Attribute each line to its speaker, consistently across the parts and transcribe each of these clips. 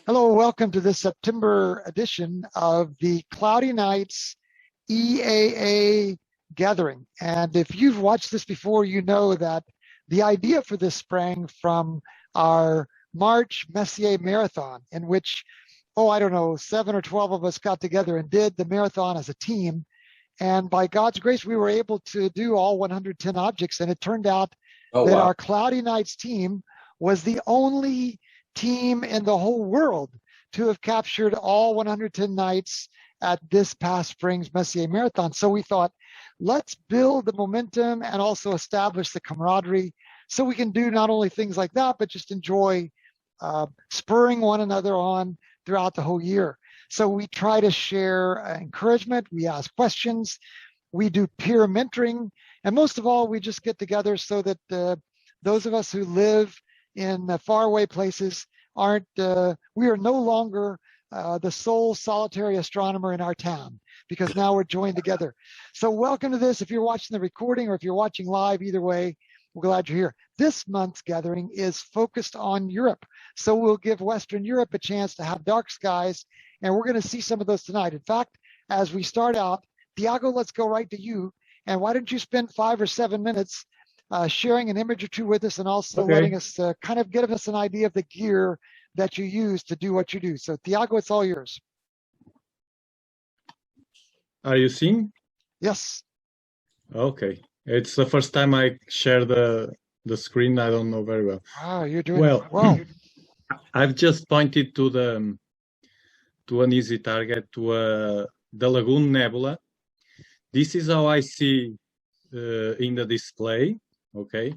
Speaker 1: Hello, welcome to this September edition of the Cloudy Nights EAA gathering. And if you've watched this before, you know that the idea for this sprang from our March Messier marathon, in which, I don't know, 7 or 12 of us got together and did the marathon as a team. And by God's grace, we were able to do all 110 objects. And it turned out that our Cloudy Nights team was the only team in the whole world to have captured all 110 nights at this past spring's Messier Marathon. So we thought, let's build the momentum and also establish the camaraderie so we can do not only things like that, but just enjoy spurring one another on throughout the whole year. So we try to share encouragement, we ask questions, we do peer mentoring, and most of all, we just get together so that those of us who live in faraway places we are no longer the sole solitary astronomer in our town, because now we're joined together. So welcome to this. If you're watching the recording or if you're watching live, either way, we're glad you're here. This month's gathering is focused on Europe. So we'll give Western Europe a chance to have dark skies, and we're going to see some of those tonight. In fact, as we start out, Tiago, let's go right to you. And why don't you spend 5 or 7 minutes sharing an image or two with us, and also letting us kind of give us an idea of the gear that you use to do what you do. So Tiago, it's all yours.
Speaker 2: Are you seeing?
Speaker 1: Yes.
Speaker 2: Okay. It's the first time I share the screen. I don't know very well.
Speaker 1: Oh, you're doing well.
Speaker 2: I've just pointed to an easy target, to the Lagoon Nebula. This is how I see in the display. Okay,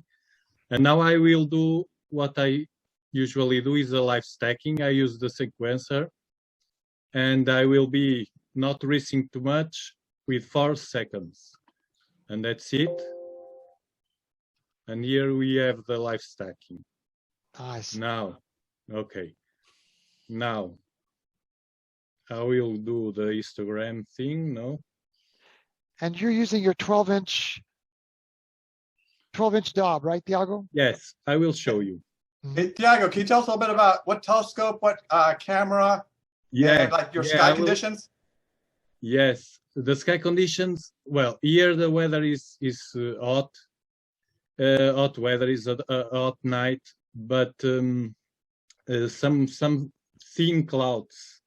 Speaker 2: and now I will do what I usually do, is a live stacking. I use the sequencer, and I will be not risking too much with 4 seconds, and that's it. And here we have the live stacking.
Speaker 1: Nice.
Speaker 2: Now, okay, now I will do the histogram thing. No,
Speaker 1: and you're using your 12-inch Dob, right, Tiago?
Speaker 2: Yes, I will show you.
Speaker 3: Hey, Tiago, can you tell us a little bit about what telescope, what camera, and like your sky conditions?
Speaker 2: Yes, the sky conditions. Well, here the weather is hot. Hot weather is a hot night, but some thin clouds.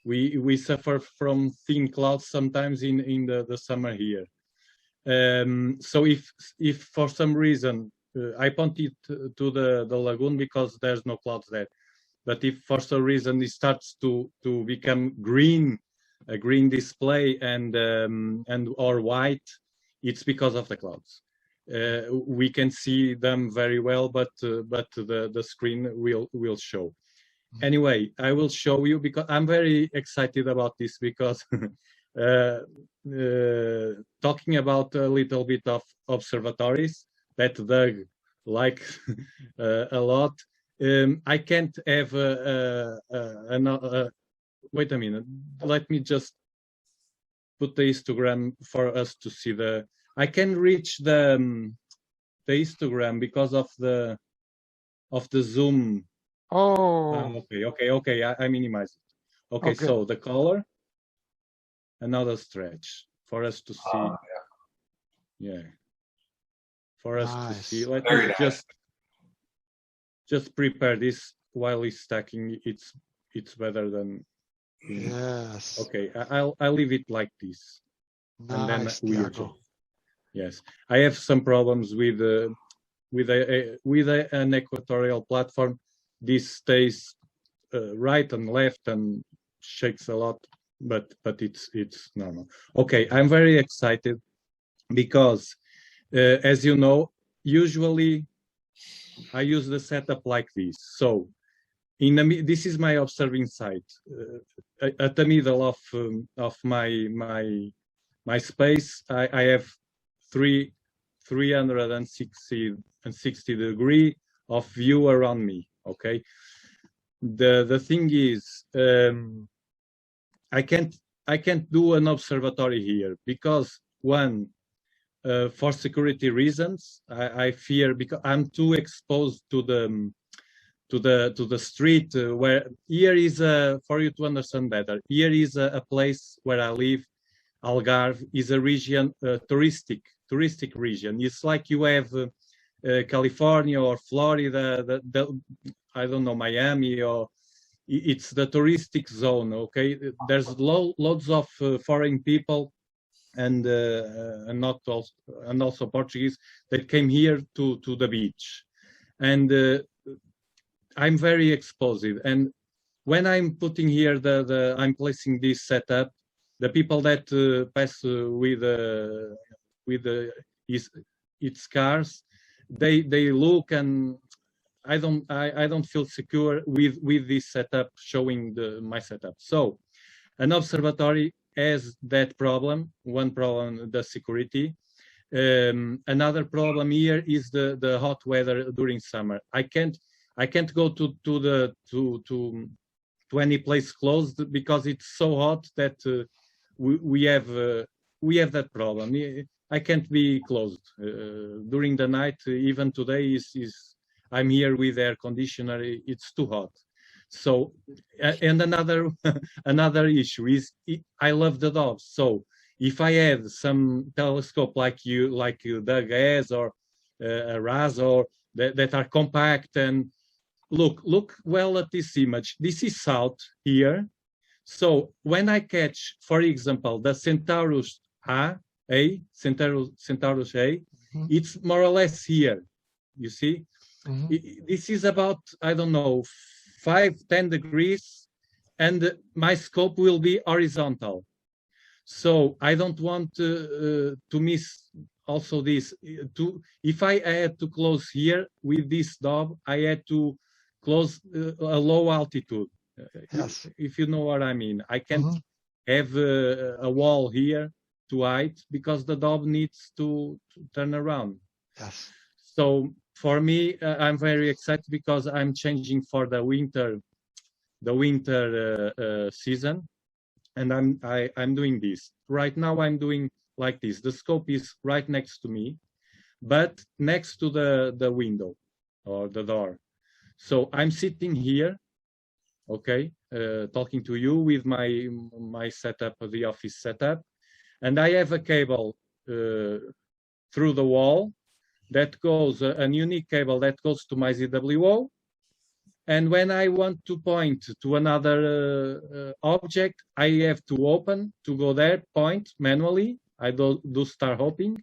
Speaker 2: We suffer from thin clouds sometimes in the summer here. So if for some reason I pointed to the lagoon because there's no clouds there, but if for some reason it starts to become green, a green display and or white, it's because of the clouds. We can see them very well, but the screen will show. Anyway, I will show you because I'm very excited about this, because talking about a little bit of observatories that Doug likes a lot. I can't have wait a minute. Let me just put the histogram for us to see the. I can reach the histogram because of the zoom.
Speaker 1: Oh.
Speaker 2: Okay. I minimize it. Okay, so the color. Another stretch for us to see. Yeah. For us to see. Let me just prepare this while it's stacking. It's better than.
Speaker 1: Yes.
Speaker 2: Okay, I'll leave it like this.
Speaker 1: Nice,
Speaker 2: and then we
Speaker 1: Tiago.
Speaker 2: Yes, I have some problems with an equatorial platform. This stays right and left and shakes a lot. But it's normal. Okay, I'm very excited because, as you know, usually I use the setup like this. So, this is my observing site at the middle of my space. I have 360 degree of view around me. Okay, the thing is. I can't do an observatory here because, one, for security reasons, I fear, because I'm too exposed to the street where here is for you to understand better. Here is a place where I live. Algarve is a region, touristic region. It's like you have California or Florida, I don't know, Miami, or it's the touristic zone. Okay, there's loads of foreign people and also Portuguese that came here to the beach, and I'm very exposed. And when I'm putting here I'm placing this setup, the people that pass with its cars, they look, and I don't feel secure with this setup showing my setup. So an observatory has that problem. One problem, the security. Another problem here is the hot weather during summer. I can't go to any place closed because it's so hot that we have that problem. I can't be closed during the night. Even today I'm here with air conditioner. It's too hot. So, and another issue is I love the doves. So if I had some telescope like Doug has, or a Razor that are compact, and look well at this image. This is south here. So when I catch, for example, the Centaurus A, it's more or less here. You see, this is about, I don't know, 5-10 degrees, and my scope will be horizontal. So I don't want to miss also this. If I had to close here with this dove, I had to close a low altitude.
Speaker 1: Yes.
Speaker 2: If you know what I mean. I can't have a wall here to hide because the dove needs to turn around.
Speaker 1: Yes.
Speaker 2: So for me, I'm very excited because I'm changing for the winter season, and I'm doing this. Right now I'm doing like this. The scope is right next to me, but next to the window or the door. So I'm sitting here, okay, talking to you with my setup, the office setup, and I have a cable through the wall that goes, a unique cable that goes to my ZWO. And when I want to point to another object, I have to go there, point manually. I do star hopping,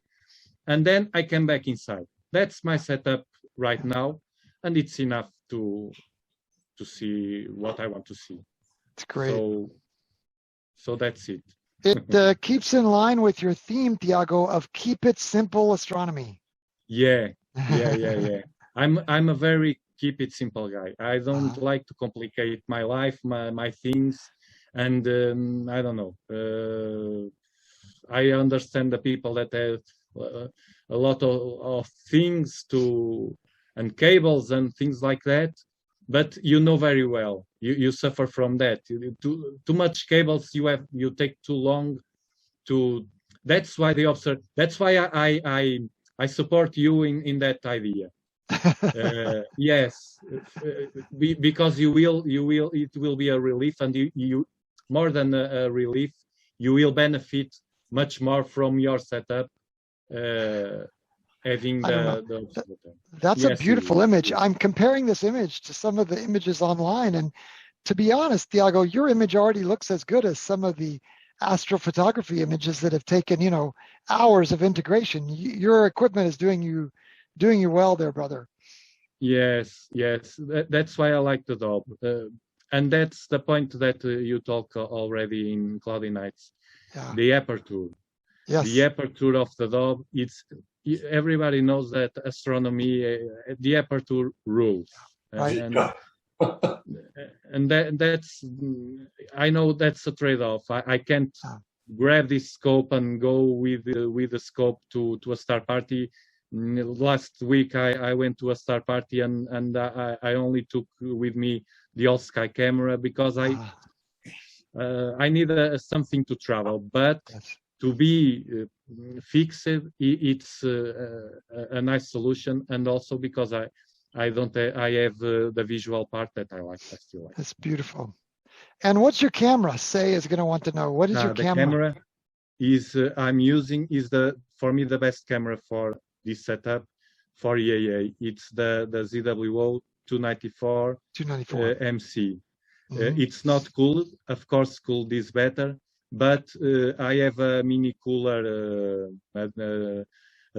Speaker 2: and then I come back inside. That's my setup right now, and it's enough to see what I want to see.
Speaker 1: It's great.
Speaker 2: So that's it.
Speaker 1: It keeps in line with your theme, Tiago, of keep it simple astronomy.
Speaker 2: Yeah. I'm a very keep it simple guy. I don't like to complicate my life, my things, and I don't know. I understand the people that have a lot of things and cables and things like that, but you know very well you suffer from that. Too much cables, you take too long to. That's why That's why I support you in that idea. Yes, because it will be a relief, and you more than a relief, you will benefit much more from your setup, having
Speaker 1: that's a beautiful image. I'm comparing this image to some of the images online, and to be honest, Tiago, your image already looks as good as some of the astrophotography images that have taken hours of integration. Your equipment is doing you well there, brother.
Speaker 2: Yes, that's why I like the dove, and that's the point that you talk already in Cloudy Nights.
Speaker 1: Yeah.
Speaker 2: The aperture.
Speaker 1: Yes.
Speaker 2: The aperture of the dove. Everybody knows that astronomy, the aperture rules.
Speaker 1: Right.
Speaker 2: And that's, I know that's a trade-off. I can't grab this scope and go with the scope to a star party. Last week I went to a star party and I only took with me the all sky camera because I need something to travel, but to be fixed, it's a nice solution, and also because I don't. I have the visual part that I like. I still like.
Speaker 1: That's beautiful. And what's your camera? Say is going to want to know. What is your
Speaker 2: The
Speaker 1: camera?
Speaker 2: camera is I'm using is for me the best camera for this setup for EAA. It's the ZWO 294 MC. It's not cooled, of course. Cooled is better, but I have a mini cooler, a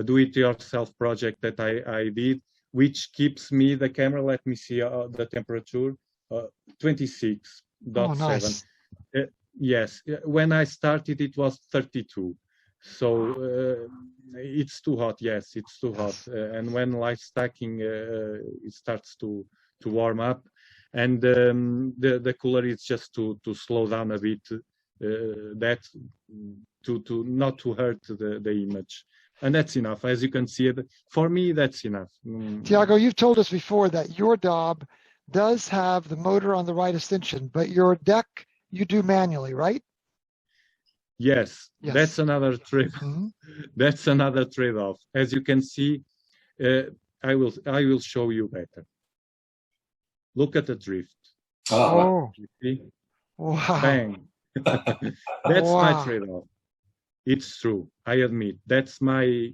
Speaker 2: do-it-yourself project that I did, which keeps me the camera. Let me see the temperature, 26.7.
Speaker 1: Oh, nice.
Speaker 2: Yes, when I started it was 32, so it's too hot. Yes, it's too hot, and when light stacking it starts to warm up, and the cooler is just to slow down a bit, that to not to hurt the image, and that's enough. As you can see, for me that's enough.
Speaker 1: Tiago, you've told us before that your Dob does have the motor on the right extension, but your deck you do manually, right?
Speaker 2: Yes. That's another trade. That's another trade-off. As you can see, I will show you better. Look at the drift.
Speaker 1: Oh,
Speaker 2: you see?
Speaker 1: Wow!
Speaker 2: Bang. That's my trade-off. It's true. I admit that's my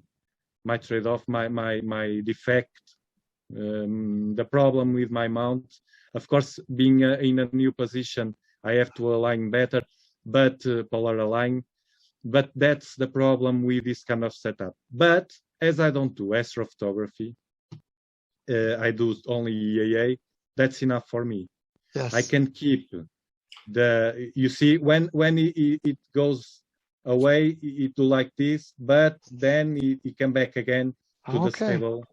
Speaker 2: trade-off. My defect. The problem with my mount. Of course, being in a new position, I have to align better, but polar align. But that's the problem with this kind of setup. But as I don't do astrophotography, I do only EAA. That's enough for me.
Speaker 1: Yes.
Speaker 2: I can keep you see, when it goes away, it do like this, but then it come back again to the stable.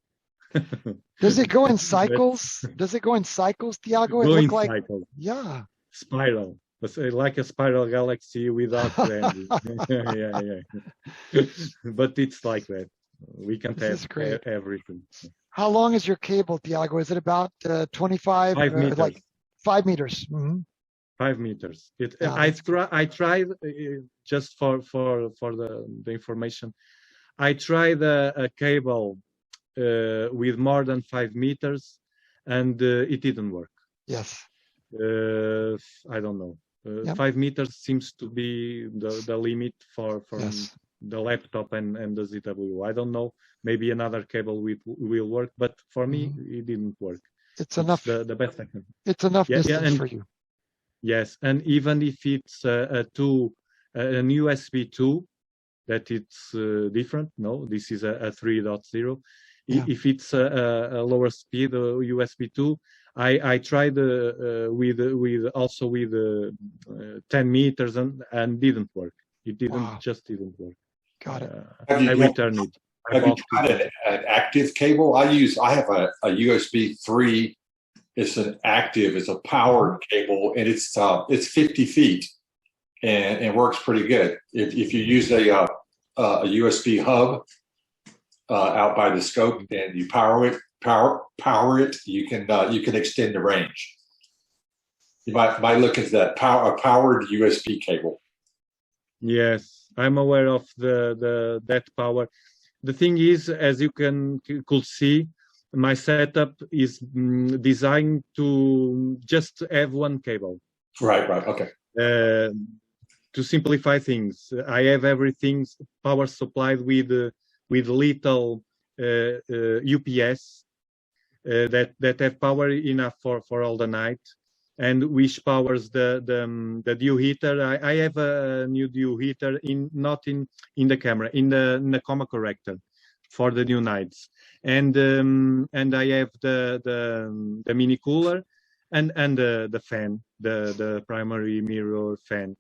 Speaker 1: Does it go in cycles? Does it go in cycles, Tiago? It look like
Speaker 2: cycles.
Speaker 1: Yeah.
Speaker 2: Spiral. It's like a spiral galaxy without ending. Yeah. But it's like that. We can have everything.
Speaker 1: How long is your cable, Tiago? Is it about 25?
Speaker 2: 5 meters.
Speaker 1: Like 5 meters.
Speaker 2: 5 meters. I tried just for the information. I tried a cable with more than 5 meters, and it didn't work.
Speaker 1: Yes.
Speaker 2: I don't know. 5 meters seems to be the limit for the laptop and the ZWO. I don't know. Maybe another cable will work, but for me it didn't work.
Speaker 1: It's enough.
Speaker 2: The best I can.
Speaker 1: It's enough distance for you.
Speaker 2: Yes, and even if it's an USB 2, that it's different. No, this is a 3.0. If it's a lower speed USB 2, I tried with 10 meters and didn't work. It just didn't work.
Speaker 1: Got it.
Speaker 2: I returned it.
Speaker 4: Have you tried an active cable? I have a USB 3. It's an active. It's a powered cable, and it's 50 feet, and works pretty good. If you use a USB hub out by the scope and you power it, you can extend the range. You might look at that powered USB cable.
Speaker 2: Yes, I'm aware of that power. The thing is, as you could see, my setup is designed to just have one cable.
Speaker 4: Right. Okay.
Speaker 2: To simplify things, I have everything power supplied with little UPS that have power enough for all the night, and which powers the dew heater. I have a new dew heater not in the camera, in the coma corrector for the new nights, and I have the mini cooler and the fan, the primary mirror fan.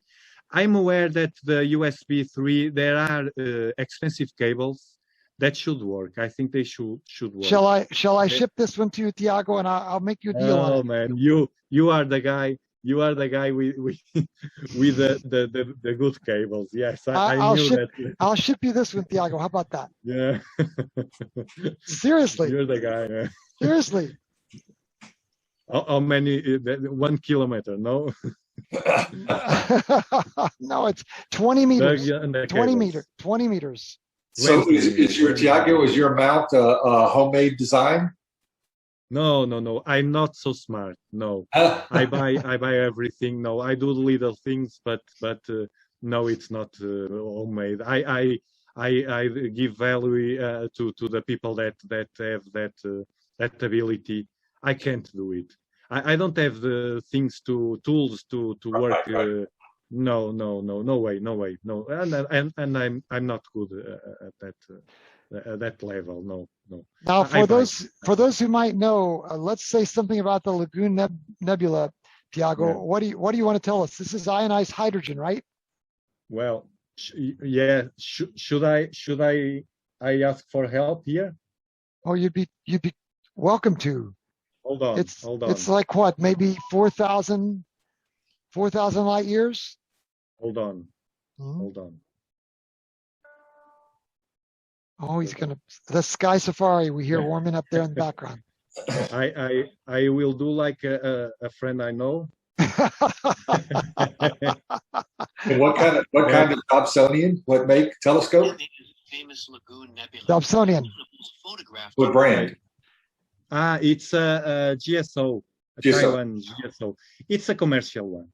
Speaker 2: I'm aware that the USB 3 there are expensive cables that should work. I think they should work.
Speaker 1: Shall I ship this one to you, Tiago, and I'll make you a deal on it?
Speaker 2: Oh man, you are the guy. You are the guy with the good cables. Yes, I knew that.
Speaker 1: I'll ship you this one, Tiago. How about that?
Speaker 2: Yeah.
Speaker 1: Seriously.
Speaker 2: You're the guy. Man.
Speaker 1: Seriously.
Speaker 2: How many? 1 kilometer? No.
Speaker 1: No, it's 20 meters. 20 meters.
Speaker 4: So is your Tiago? Is your mount a homemade design?
Speaker 2: No. I'm not so smart. No, I buy everything. No, I do little things, but no, it's not homemade. I give value to the people that have that ability. I can't do it. I don't have the tools to work. No way, no. And I'm not good at that level. No.
Speaker 1: Now, for those who might know, let's say something about the Lagoon Nebula, Tiago.
Speaker 2: Yeah.
Speaker 1: What do you want to tell us? This is ionized hydrogen, right?
Speaker 2: Well, yeah. Should I ask for help here?
Speaker 1: Oh, you'd be welcome to.
Speaker 2: Hold on.
Speaker 1: It's like what, maybe 4,000 light years?
Speaker 2: Hold on.
Speaker 1: Mhm.
Speaker 2: Hold on.
Speaker 1: Oh, he's gonna the Sky Safari we hear warming up there in the background.
Speaker 2: I will do like a friend I know.
Speaker 4: And what kind of Dobsonian? What make telescope?
Speaker 5: Famous Lagoon Nebula.
Speaker 1: Dobsonian.
Speaker 4: What brand?
Speaker 2: It's a GSO, a
Speaker 4: GSO.
Speaker 2: Taiwan GSO. It's a commercial one.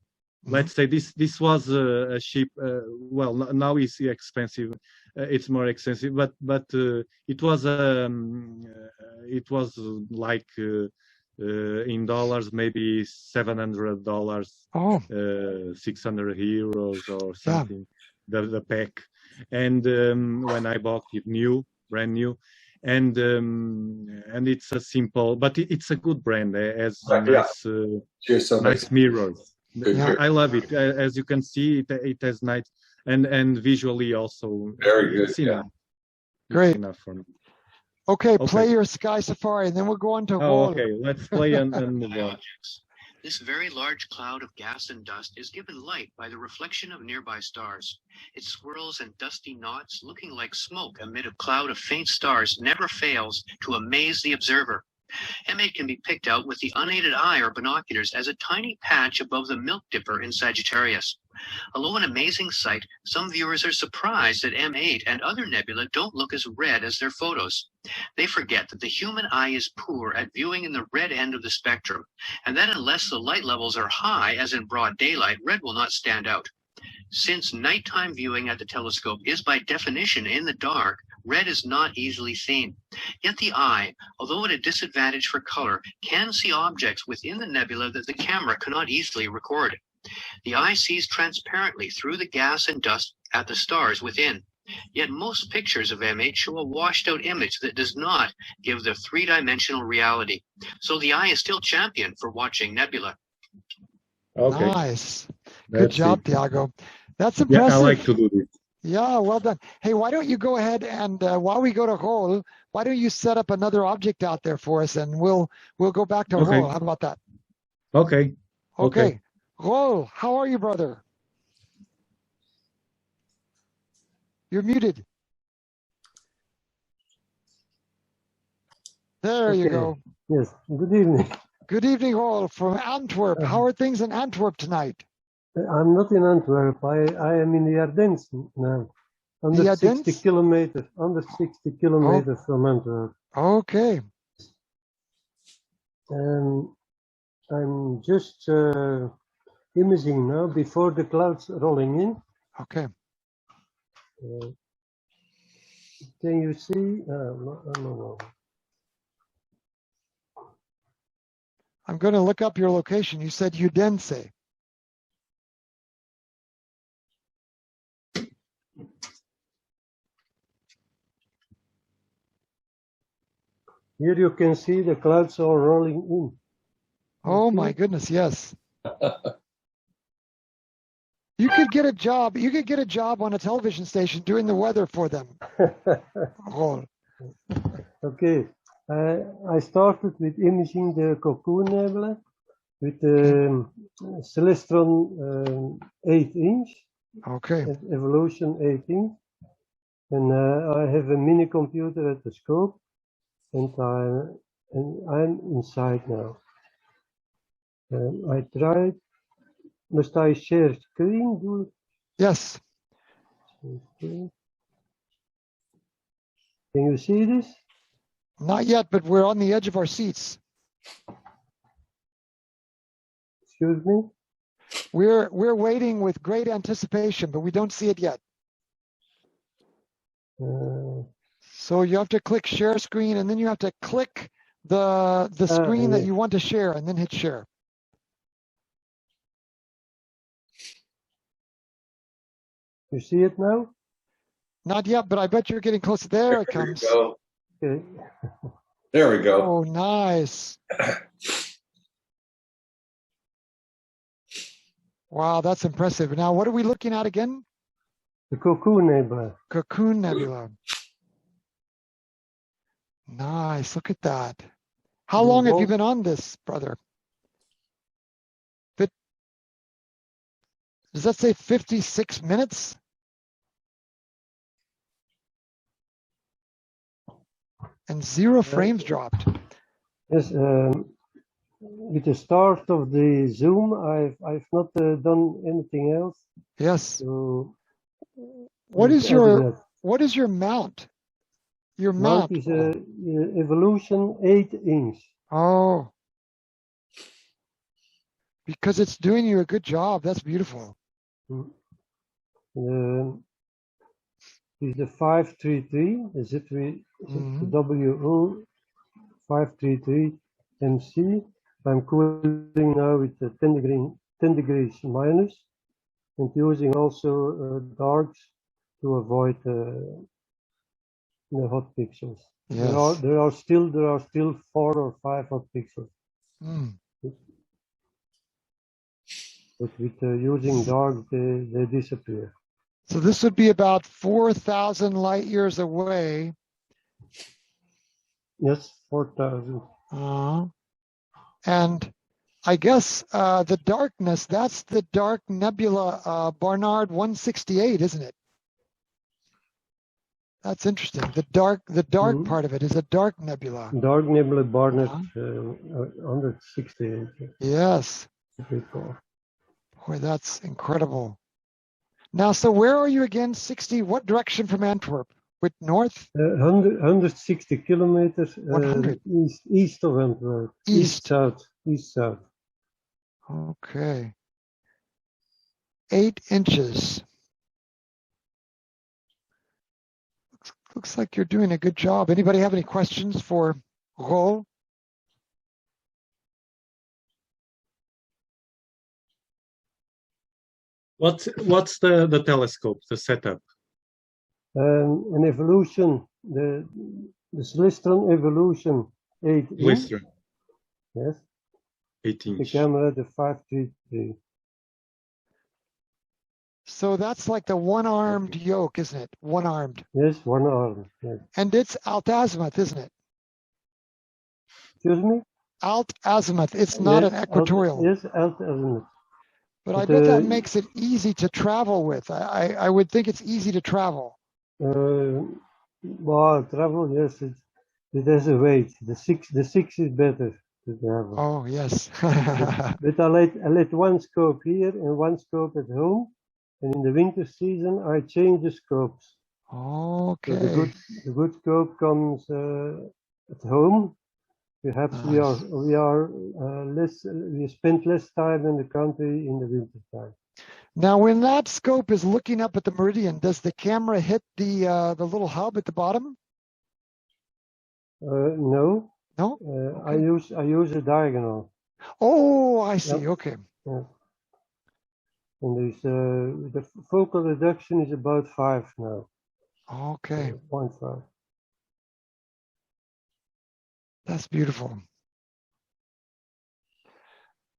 Speaker 2: Let's say this was a cheap. Well, now it's expensive. It's more expensive, but it was like in dollars maybe $700,
Speaker 1: Oh,
Speaker 2: 600 euros or something. The pack, and when I bought it brand new, and it's a simple, but it's a good brand. It has nice mirrors.
Speaker 1: Yeah.
Speaker 2: I love it. As you can see, it has nice and visually also
Speaker 4: Very good.
Speaker 2: it's enough.
Speaker 1: Great.
Speaker 2: It's enough for me.
Speaker 1: Okay, play your Sky Safari, and then we'll go on to
Speaker 2: Oh, okay. Let's play and move on.
Speaker 5: This very large cloud of gas and dust is given light by the reflection of nearby stars. Its swirls and dusty knots, looking like smoke amid a cloud of faint stars, never fails to amaze the observer. M8 can be picked out with the unaided eye or binoculars as a tiny patch above the Milk Dipper in Sagittarius. Although an amazing sight, some viewers are surprised that M8 and other nebula don't look as red as their photos. They forget that the human eye is poor at viewing in the red end of the spectrum, and that unless the light levels are high, as in broad daylight, red will not stand out. Since nighttime viewing at the telescope is by definition in the dark, red is not easily seen. Yet the eye, although at a disadvantage for color, can see objects within the nebula that the camera cannot easily record. The eye sees transparently through the gas and dust at the stars within. Yet most pictures of M8 show a washed-out image that does not give the three-dimensional reality. So the eye is still champion for watching nebula.
Speaker 2: Okay.
Speaker 1: Nice. Good job, Tiago. That's
Speaker 2: Yeah,
Speaker 1: impressive.
Speaker 2: I like to do this.
Speaker 1: Yeah, well done. Hey, why don't you go ahead and while we go to Rol, why don't you set up another object out there for us, and we'll go back to
Speaker 2: Okay.
Speaker 1: Rol. How about that?
Speaker 2: Okay.
Speaker 1: Okay. Rol, how are you, brother? You're muted. There you go.
Speaker 6: Yes, good evening.
Speaker 1: Good evening, Rol, from Antwerp. How are things in Antwerp tonight?
Speaker 6: I'm not in Antwerp. I am in the Ardennes now. Under
Speaker 1: The
Speaker 6: 60
Speaker 1: Ardennes?
Speaker 6: kilometers, under 60 kilometers from Antwerp.
Speaker 1: Okay.
Speaker 6: And I'm just imaging now before the clouds rolling in.
Speaker 1: Okay.
Speaker 6: Can you see? No.
Speaker 1: I'm going to look up your location. You said Udense.
Speaker 6: Here you can see the clouds all rolling in.
Speaker 1: Oh my goodness, yes. You could get a job. You could get a job on a television station doing the weather for them. Rol.
Speaker 6: Okay, I started with imaging the Cocoon Nebula with the Celestron 8-inch,
Speaker 1: Okay.
Speaker 6: Evolution 8-inch, and I have a mini computer at the scope, and I'm inside now. I tried. Must I share screen? Do it?
Speaker 1: Yes.
Speaker 6: Okay. Can you see this?
Speaker 1: Not yet, but we're on the edge of our seats.
Speaker 6: Excuse me?
Speaker 1: We're waiting with great anticipation, but we don't see it yet. So you have to click share screen, and then you have to click the screen that you want to share, and then hit share.
Speaker 6: You see it now?
Speaker 1: Not yet, but I bet you're getting close. There it comes.
Speaker 4: Go.
Speaker 6: Okay.
Speaker 4: There we go.
Speaker 1: Oh, nice. Wow, that's impressive. Now, what are we looking at again?
Speaker 6: The Cocoon Nebula.
Speaker 1: Cocoon Nebula. Nice. Look at that. How long have you been on this, brother? Does that say 56 minutes? And 0 frames dropped.
Speaker 6: Yes. With the start of the Zoom, I've not done anything else.
Speaker 1: Yes.
Speaker 6: So
Speaker 1: what is your mount? Your mount
Speaker 6: is Evolution 8-inch.
Speaker 1: Oh, because it's doing you a good job. That's beautiful.
Speaker 6: Is the 533, the Z3 WO 533 MC. I'm cooling now with the 10 degrees minus, and using also darks to avoid the hot pixels.
Speaker 1: Yes.
Speaker 6: There are still 4 or 5 hot pixels. But with using dark, they disappear.
Speaker 1: So this would be about 4,000 light years away.
Speaker 6: Yes, 4,000.
Speaker 1: And I guess the darkness, that's the dark nebula Barnard 168, isn't it? That's interesting. The dark part of it is a dark nebula.
Speaker 6: Dark nebula Barnard 168.
Speaker 1: Yes. Boy, that's incredible. Now, so where are you again? 60, what direction from Antwerp? With north?
Speaker 6: 160 kilometers
Speaker 1: 100.
Speaker 6: East of Antwerp. East south.
Speaker 1: Okay. 8 inches. Looks like you're doing a good job. Anybody have any questions for Ro?
Speaker 2: What's the telescope, the setup?
Speaker 6: An Evolution, the Celestron Evolution 8.
Speaker 2: Celestron.
Speaker 6: Yes.
Speaker 2: 18.
Speaker 6: The camera, the 533.
Speaker 1: So that's like the one-armed yoke, isn't it? One-armed.
Speaker 6: Yes, one arm. Yes.
Speaker 1: And it's alt azimuth, isn't it?
Speaker 6: Excuse me?
Speaker 1: Alt azimuth. It's not an equatorial.
Speaker 6: Yes, alt azimuth.
Speaker 1: But I bet that makes it easy to travel with. I would think it's easy to travel.
Speaker 6: Well, travel, yes, it has a weight. The six is better to travel.
Speaker 1: Oh, yes.
Speaker 6: but I let one scope here and one scope at home. And in the winter season, I change the scopes.
Speaker 1: Okay.
Speaker 6: So the good scope comes at home. Perhaps nice. we spend less time in the country in the winter time.
Speaker 1: Now, when that scope is looking up at the meridian, does the camera hit the little hub at the bottom?
Speaker 6: No.
Speaker 1: No.
Speaker 6: Okay. I use a diagonal.
Speaker 1: Oh, I see.
Speaker 6: Yep.
Speaker 1: Okay.
Speaker 6: Yeah. And there's the focal reduction is about 5 now.
Speaker 1: Okay.
Speaker 6: 0.5.
Speaker 1: That's beautiful.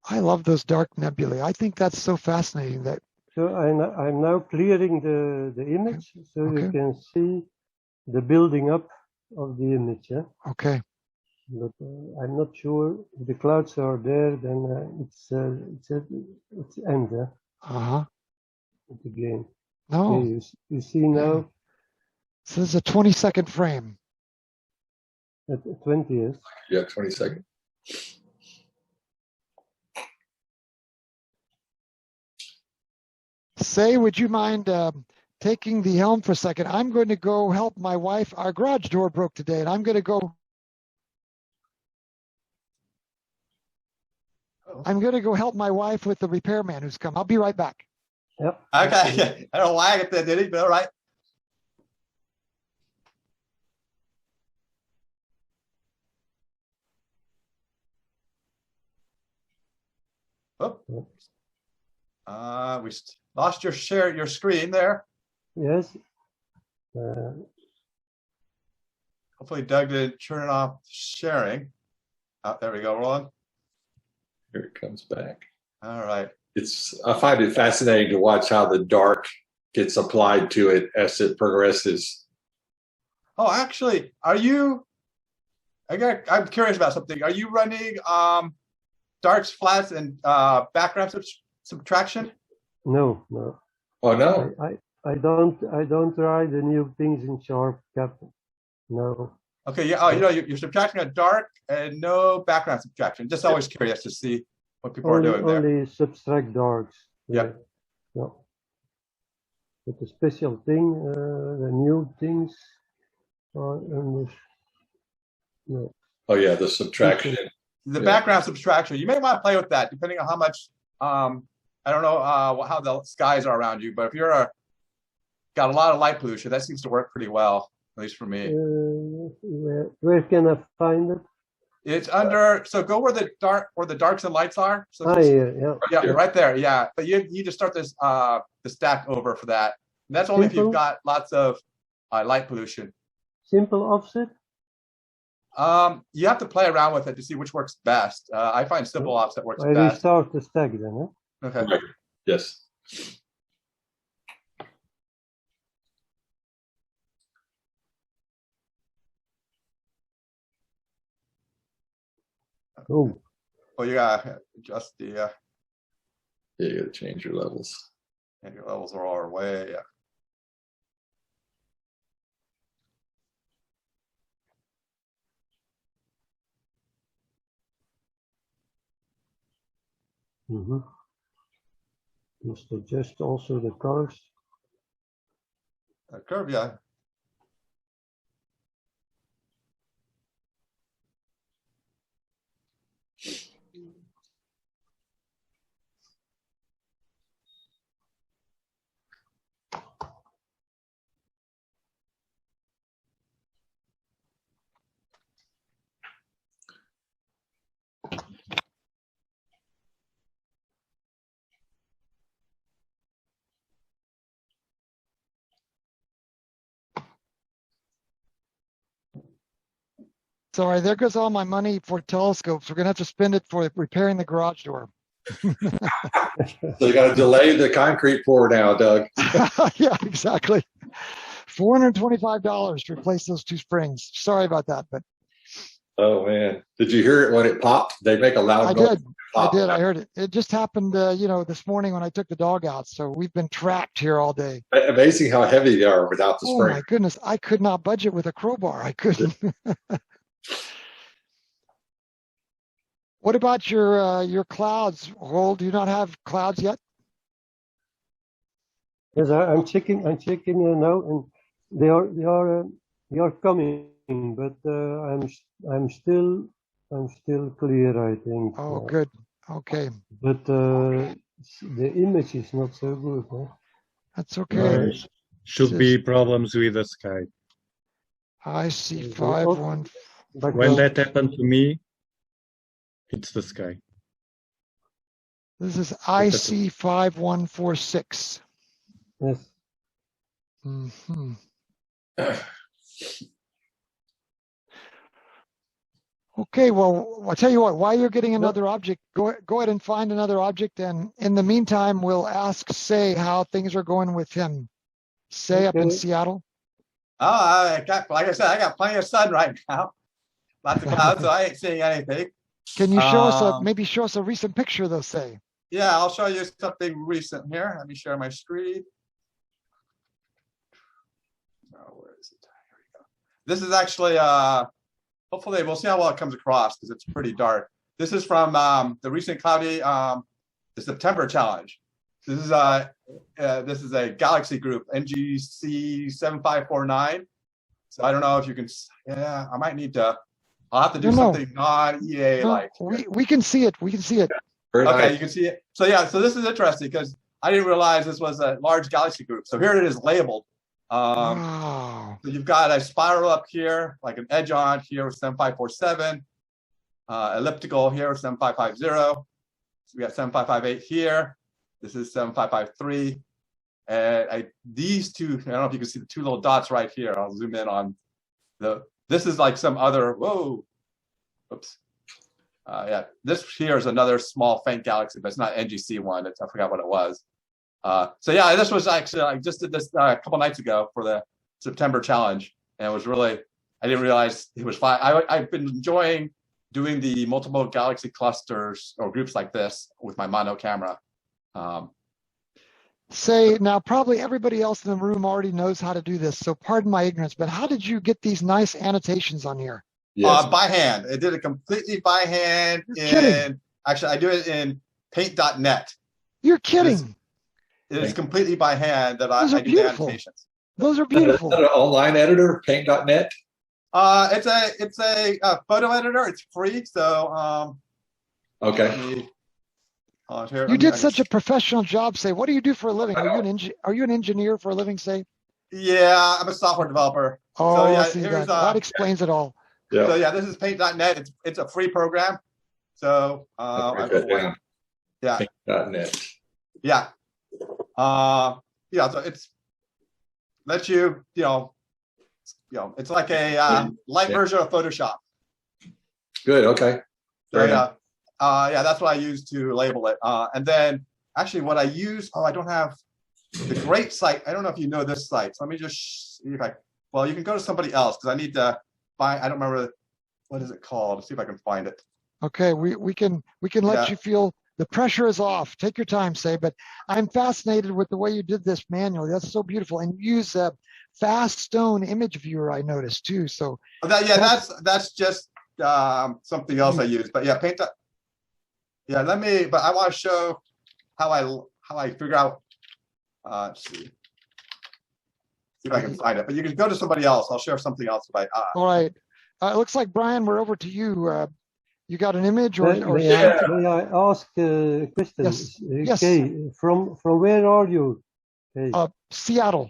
Speaker 1: I love those dark nebulae. I think that's so fascinating. That.
Speaker 6: So I'm now clearing the image, so you can see the building up of the image. Yeah?
Speaker 1: Okay.
Speaker 6: But I'm not sure if the clouds are there. Then it's end. Yeah? At the game.
Speaker 1: No.
Speaker 6: Okay, you see now.
Speaker 1: So this is a 20-second frame.
Speaker 6: At 20 years.
Speaker 4: Yeah, 20 seconds.
Speaker 1: Say, would you mind taking the helm for a second? I'm going to go help my wife. Our garage door broke today, and I'm going to go I'm going to go help my wife with the repairman who's come. I'll be right back.
Speaker 6: Yep.
Speaker 3: Okay. I don't know why I get that, did he? But all right. Oh. We lost your screen there.
Speaker 6: Yes.
Speaker 3: Hopefully Doug didn't turn off sharing. Oh, there we go, Roland.
Speaker 4: Here it comes back.
Speaker 3: All right.
Speaker 4: I find it fascinating to watch how the dark gets applied to it as it progresses.
Speaker 3: Oh, actually, I'm curious about something. Are you running darks, flats, and background subtraction?
Speaker 6: No, no.
Speaker 4: Oh no.
Speaker 6: I don't try the new things in Sharp, Captain. No.
Speaker 3: Okay, yeah. Oh, you're subtracting a dark and no background subtraction. Just always curious to see what people are doing there.
Speaker 6: Only subtract darks.
Speaker 3: Yep.
Speaker 6: No. But the special thing, the new things are under. No.
Speaker 4: Oh yeah, the subtraction.
Speaker 3: The background subtraction. You may want to play with that, depending on how much. I don't know how the skies are around you, but if you're got a lot of light pollution, that seems to work pretty well. At least for me.
Speaker 6: Where can I find it?
Speaker 3: It's under. So go where the darks and lights are. So
Speaker 6: yeah,
Speaker 3: right there. Yeah, but you just start this the stack over for that. And that's only if you've got lots of light pollution.
Speaker 6: Simple offset.
Speaker 3: You have to play around with it to see which works best. I find simple offset works
Speaker 6: I
Speaker 3: best.
Speaker 6: restart the stack then. Huh?
Speaker 3: Okay.
Speaker 4: Right. Yes.
Speaker 6: Oh.
Speaker 3: Oh, you gotta adjust the.
Speaker 4: Yeah, you gotta change your levels.
Speaker 3: And your levels are all way. Yeah.
Speaker 6: Must adjust also the colors.
Speaker 3: Curve, yeah.
Speaker 1: Sorry, there goes all my money for telescopes. We're going to have to spend it for repairing the garage door.
Speaker 4: So you got to delay the concrete pour now, Doug.
Speaker 1: Yeah, exactly. $425 to replace those two springs. Sorry about that, but.
Speaker 4: Oh man, did you hear it when it popped? They make a loud noise.
Speaker 1: I did. I heard it. It just happened, this morning when I took the dog out. So we've been trapped here all day.
Speaker 4: Amazing how heavy they are without the spring.
Speaker 1: Oh my goodness, I could not budget with a crowbar. I couldn't. What about your clouds, Roll? Do you not have clouds yet?
Speaker 6: Yes, I'm checking now, and they are coming, but I'm still clear, I think.
Speaker 1: Oh, good. Okay.
Speaker 6: But the image is not so good. Huh?
Speaker 1: That's okay.
Speaker 2: Should be problems with the sky.
Speaker 1: I see 5-1.
Speaker 2: When that happened to me, it's the sky.
Speaker 1: This is IC 5146.
Speaker 6: Yes.
Speaker 1: Mm-hmm. Okay, well, I'll tell you what, while you're getting another object, go ahead and find another object. And in the meantime, we'll ask Say how things are going with him. Say up in Seattle.
Speaker 3: Oh, like I said, I got plenty of sun right now. Lots of clouds, so I ain't seeing anything.
Speaker 1: Can you show us maybe show us a recent picture though, Say?
Speaker 3: Yeah, I'll show you something recent here. Let me share my screen. Oh, where is it? Here we go. This is actually, hopefully we'll see how well it comes across because it's pretty dark. This is from the recent cloudy, the September challenge. This is a galaxy group, NGC 7549. So I don't know if you can, yeah, I might need to, I'll have to do something non-EAA like.
Speaker 1: We can see it. We can see it.
Speaker 4: Very
Speaker 3: Okay,
Speaker 4: nice.
Speaker 3: you can see it. So yeah, so this is interesting because I didn't realize this was a large galaxy group. So here it is labeled.
Speaker 1: Wow.
Speaker 3: So you've got a spiral up here, like an edge on here with 7547, elliptical here with 7550. So we got 7558 here. This is 7553. And these two, I don't know if you can see the two little dots right here. I'll zoom in on this is like some other, whoa, oops. Yeah, this here is another small faint galaxy, but it's not NGC one. I forgot what it was. So yeah, this was actually, I just did this a couple nights ago for the September challenge. And it was really, I didn't realize it was fine. I've been enjoying doing the multiple galaxy clusters or groups like this with my mono camera.
Speaker 1: Say, now probably everybody else in the room already knows how to do this, so pardon my ignorance, but how did you get these nice annotations on here?
Speaker 4: Yes.
Speaker 3: By hand. I did it completely by hand. Actually, I do it in paint.net.
Speaker 1: You're kidding.
Speaker 3: It is completely by hand that I do the annotations.
Speaker 1: Those are beautiful.
Speaker 4: Is that an online editor, paint.net?
Speaker 3: It's a photo editor. It's free. So
Speaker 4: Okay.
Speaker 1: You did such a professional job. Say, what do you do for a living? Are you an engineer for a living? Say.
Speaker 3: Yeah, I'm a software developer.
Speaker 1: Oh,
Speaker 3: so yeah,
Speaker 1: see that explains it all.
Speaker 4: Yeah.
Speaker 3: So yeah, this is paint.net. It's a free program. So yeah.
Speaker 4: Paint.net.
Speaker 3: Yeah. Yeah. So it's lets you it's like a light version of Photoshop.
Speaker 4: Good. Okay.
Speaker 3: So yeah, that's what I use to label it. And then actually what I use, I don't have the great site. I don't know if you know this site. So let me just see if well, you can go to somebody else because I need to find, I don't remember, what is it called? Let's see if I can find it.
Speaker 1: Okay, we can let you feel the pressure is off. Take your time, Say, but I'm fascinated with the way you did this manually. That's so beautiful. And you use a fast stone image viewer, I noticed too. So
Speaker 3: that's just something else I use. But yeah, but I want to show how I figure out let's see if I can find it. But you can go to somebody else. I'll share something else if
Speaker 1: all right. It looks like, Brian, we're over to you. You got an image or
Speaker 6: may I ask a question?
Speaker 1: Yes.
Speaker 6: Okay, from where are you? Okay.
Speaker 1: Seattle.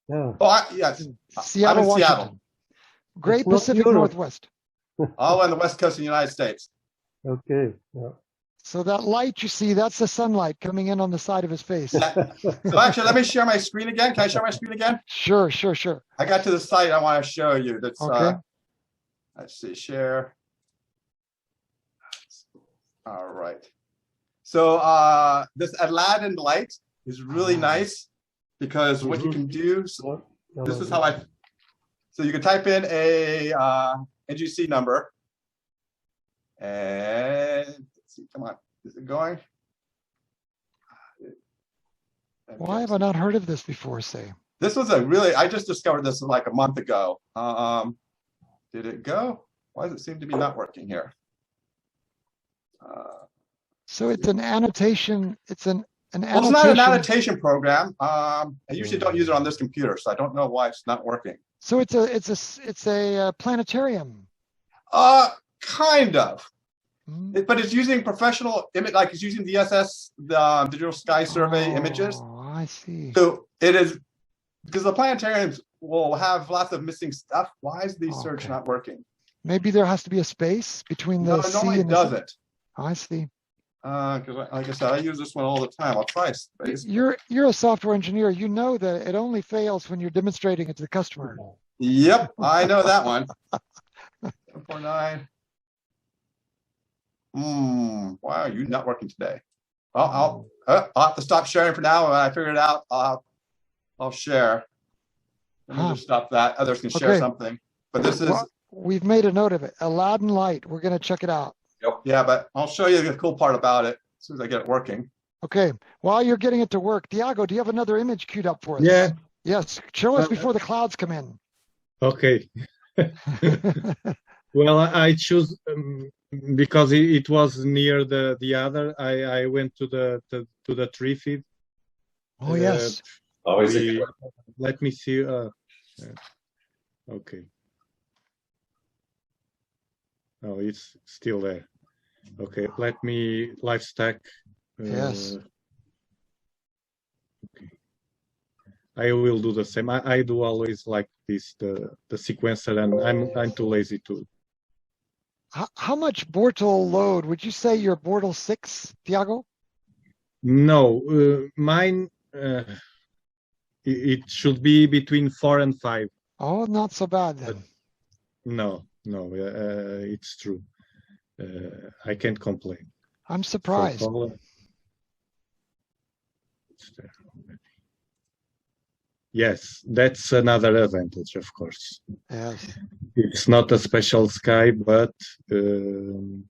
Speaker 6: Yeah.
Speaker 3: Yes.
Speaker 1: Seattle, Washington.
Speaker 3: Seattle.
Speaker 1: Great Pacific Northwest.
Speaker 3: All on the west coast of the United States.
Speaker 6: Okay. Yeah.
Speaker 1: So that light you see, that's the sunlight coming in on the side of his face.
Speaker 3: So actually, let me share my screen again. Can I share my screen again?
Speaker 1: Sure.
Speaker 3: I got to the site I want to show you. That's
Speaker 1: okay.
Speaker 3: Let's see, share. All right. So this Aladdin light is really nice because what you can do, so this is how so you can type in a NGC number and let's see, come on, is it going?
Speaker 1: Why have I not heard of this before, Say?
Speaker 3: This was I just discovered this like a month ago. Did it go? Why does it seem to be not working here?
Speaker 1: So it's an annotation. It's an annotation.
Speaker 3: Well, it's not an annotation program. I usually don't use it on this computer, so I don't know why it's not working.
Speaker 1: So it's a planetarium.
Speaker 3: Kind of. But it's using professional image, like it's using DSS, the Digital Sky Survey images.
Speaker 1: Oh, I see.
Speaker 3: So it is because the planetariums will have lots of missing stuff. Why is the search not working?
Speaker 1: Maybe there has to be a space between the C and the
Speaker 3: doesn't.
Speaker 1: I see.
Speaker 3: Because like I said, I use this one all the time. I'll try space.
Speaker 1: You're a software engineer. You know that it only fails when you're demonstrating it to the customer.
Speaker 3: Yep, I know that one. 749. Why are you not working today? Well, I'll have to stop sharing for now. When I figure it out, I'll share. Let me just stop that. Others can share something. But this is.
Speaker 1: We've made a note of it. Aladdin Light. We're going to check it out.
Speaker 3: Yep. Yeah, but I'll show you the cool part about it as soon as I get it working.
Speaker 1: Okay. While you're getting it to work, Diago, do you have another image queued up for us?
Speaker 2: Yeah.
Speaker 1: Yes. Show us before the clouds come in. Okay.
Speaker 2: Well, I choose because it was near the other. I went to the tree feed.
Speaker 1: Oh yes.
Speaker 2: Let me see. Okay. Oh, it's still there. Okay, let me live stack.
Speaker 1: Yes.
Speaker 2: Okay. I will do the same. I do always like this, the sequencer, and I'm too lazy to.
Speaker 1: How much Bortle load? Would you say you're Bortle 6, Tiago?
Speaker 2: No, mine, it should be between 4 and 5.
Speaker 1: Oh, not so bad then.
Speaker 2: No, it's true. I can't complain.
Speaker 1: I'm surprised.
Speaker 2: It's there already. Yes, that's another advantage, of course.
Speaker 1: Yes.
Speaker 2: It's not a special sky, but when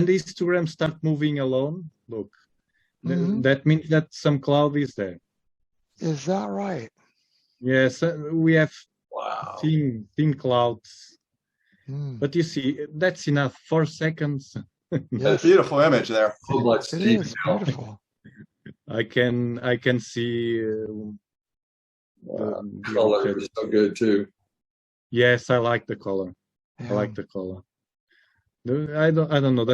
Speaker 2: the histograms start moving alone, look, that means that some cloud is there.
Speaker 1: Is that right?
Speaker 2: Yes, we have thin clouds. But you see, that's enough. 4 seconds.
Speaker 3: That's a beautiful image there.
Speaker 1: It is beautiful.
Speaker 2: I can see.
Speaker 4: The color is so good too.
Speaker 2: Yes, I like the color.
Speaker 1: Yeah.
Speaker 2: I like the color. I don't know.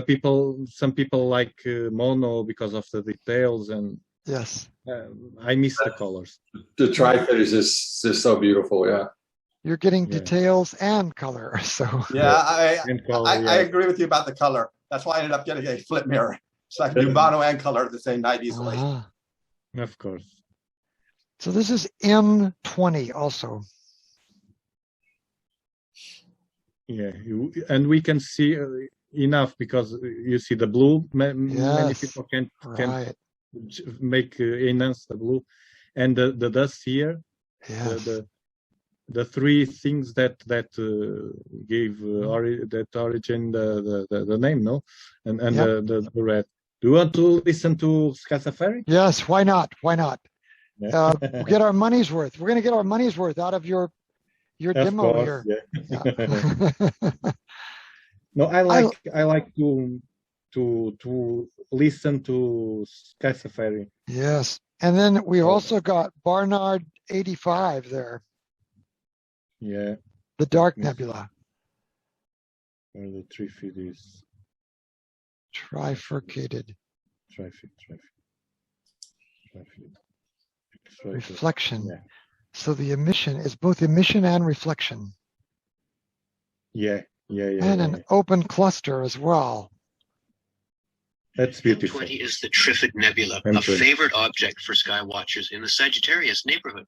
Speaker 2: Some people like mono because of the details, and
Speaker 1: yes,
Speaker 2: I miss the colors.
Speaker 4: The tri-fit is just so beautiful. Yeah.
Speaker 1: You're getting details and color. So
Speaker 3: yeah, I agree with you about the color. That's why I ended up getting a flip mirror, so I can do mono and color at the same night easily.
Speaker 2: Of course.
Speaker 1: So this is M20 also.
Speaker 2: Yeah, and we can see enough because you see the blue. Many people can't make enhance the blue, and the dust here.
Speaker 1: Yes.
Speaker 2: The three things that gave that origin the name, no, and the red. Do you want to listen to Sky Safari?
Speaker 1: Yes, why not? Why not? We'll get our money's worth. We're going to get our money's worth out of your demo here.
Speaker 2: Yeah. No, I like to listen to Sky Safari.
Speaker 1: Yes, and then we've also got Barnard 85 there.
Speaker 2: Yeah.
Speaker 1: The dark nebula.
Speaker 2: Where the trifid is.
Speaker 1: Trifurcated.
Speaker 2: Trifid.
Speaker 1: Reflection. Yeah. So the emission is both emission and reflection.
Speaker 2: Yeah.
Speaker 1: And an open cluster as well.
Speaker 2: That's beautiful.
Speaker 5: M20 is the Trifid Nebula, a favorite object for sky watchers in the Sagittarius neighborhood.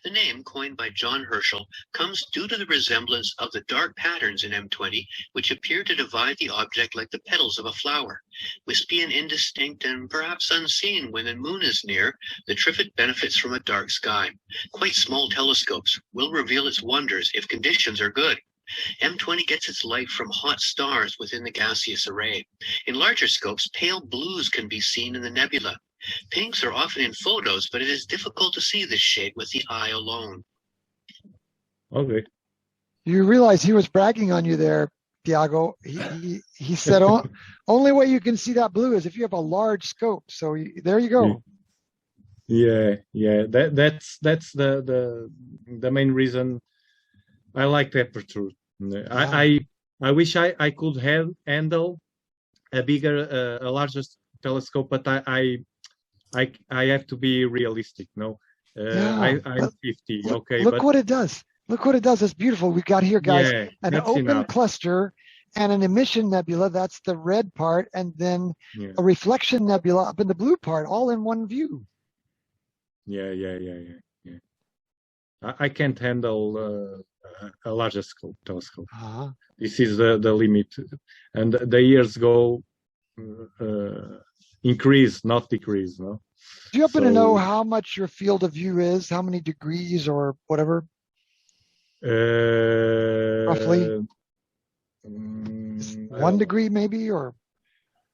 Speaker 5: The name, coined by John Herschel, comes due to the resemblance of the dark patterns in M20, which appear to divide the object like the petals of a flower. Wispy and indistinct and perhaps unseen when the moon is near, the Trifid benefits from a dark sky. Quite small telescopes will reveal its wonders if conditions are good. M20 gets its light from hot stars within the gaseous array. In larger scopes, pale blues can be seen in the nebula. Pinks are often in photos, but it is difficult to see this shade with the eye alone.
Speaker 2: Okay.
Speaker 1: You realize he was bragging on you there, Tiago. He said only way you can see that blue is if you have a large scope. So there you go.
Speaker 2: Yeah. That's the main reason I like the aperture. Yeah. I wish I could handle a larger telescope, but I have to be realistic. No, I'm 50. Okay,
Speaker 1: look what it does. Look what it does. It's beautiful. We got here, guys, an open cluster and an emission nebula. That's the red part, and then a reflection nebula up in the blue part, all in one view.
Speaker 2: Yeah. I can't handle a larger telescope. This is the limit, and the years go increase, not decrease. No.
Speaker 1: Do you happen to know how much your field of view is? How many degrees or whatever? Roughly? 1 degree maybe, or?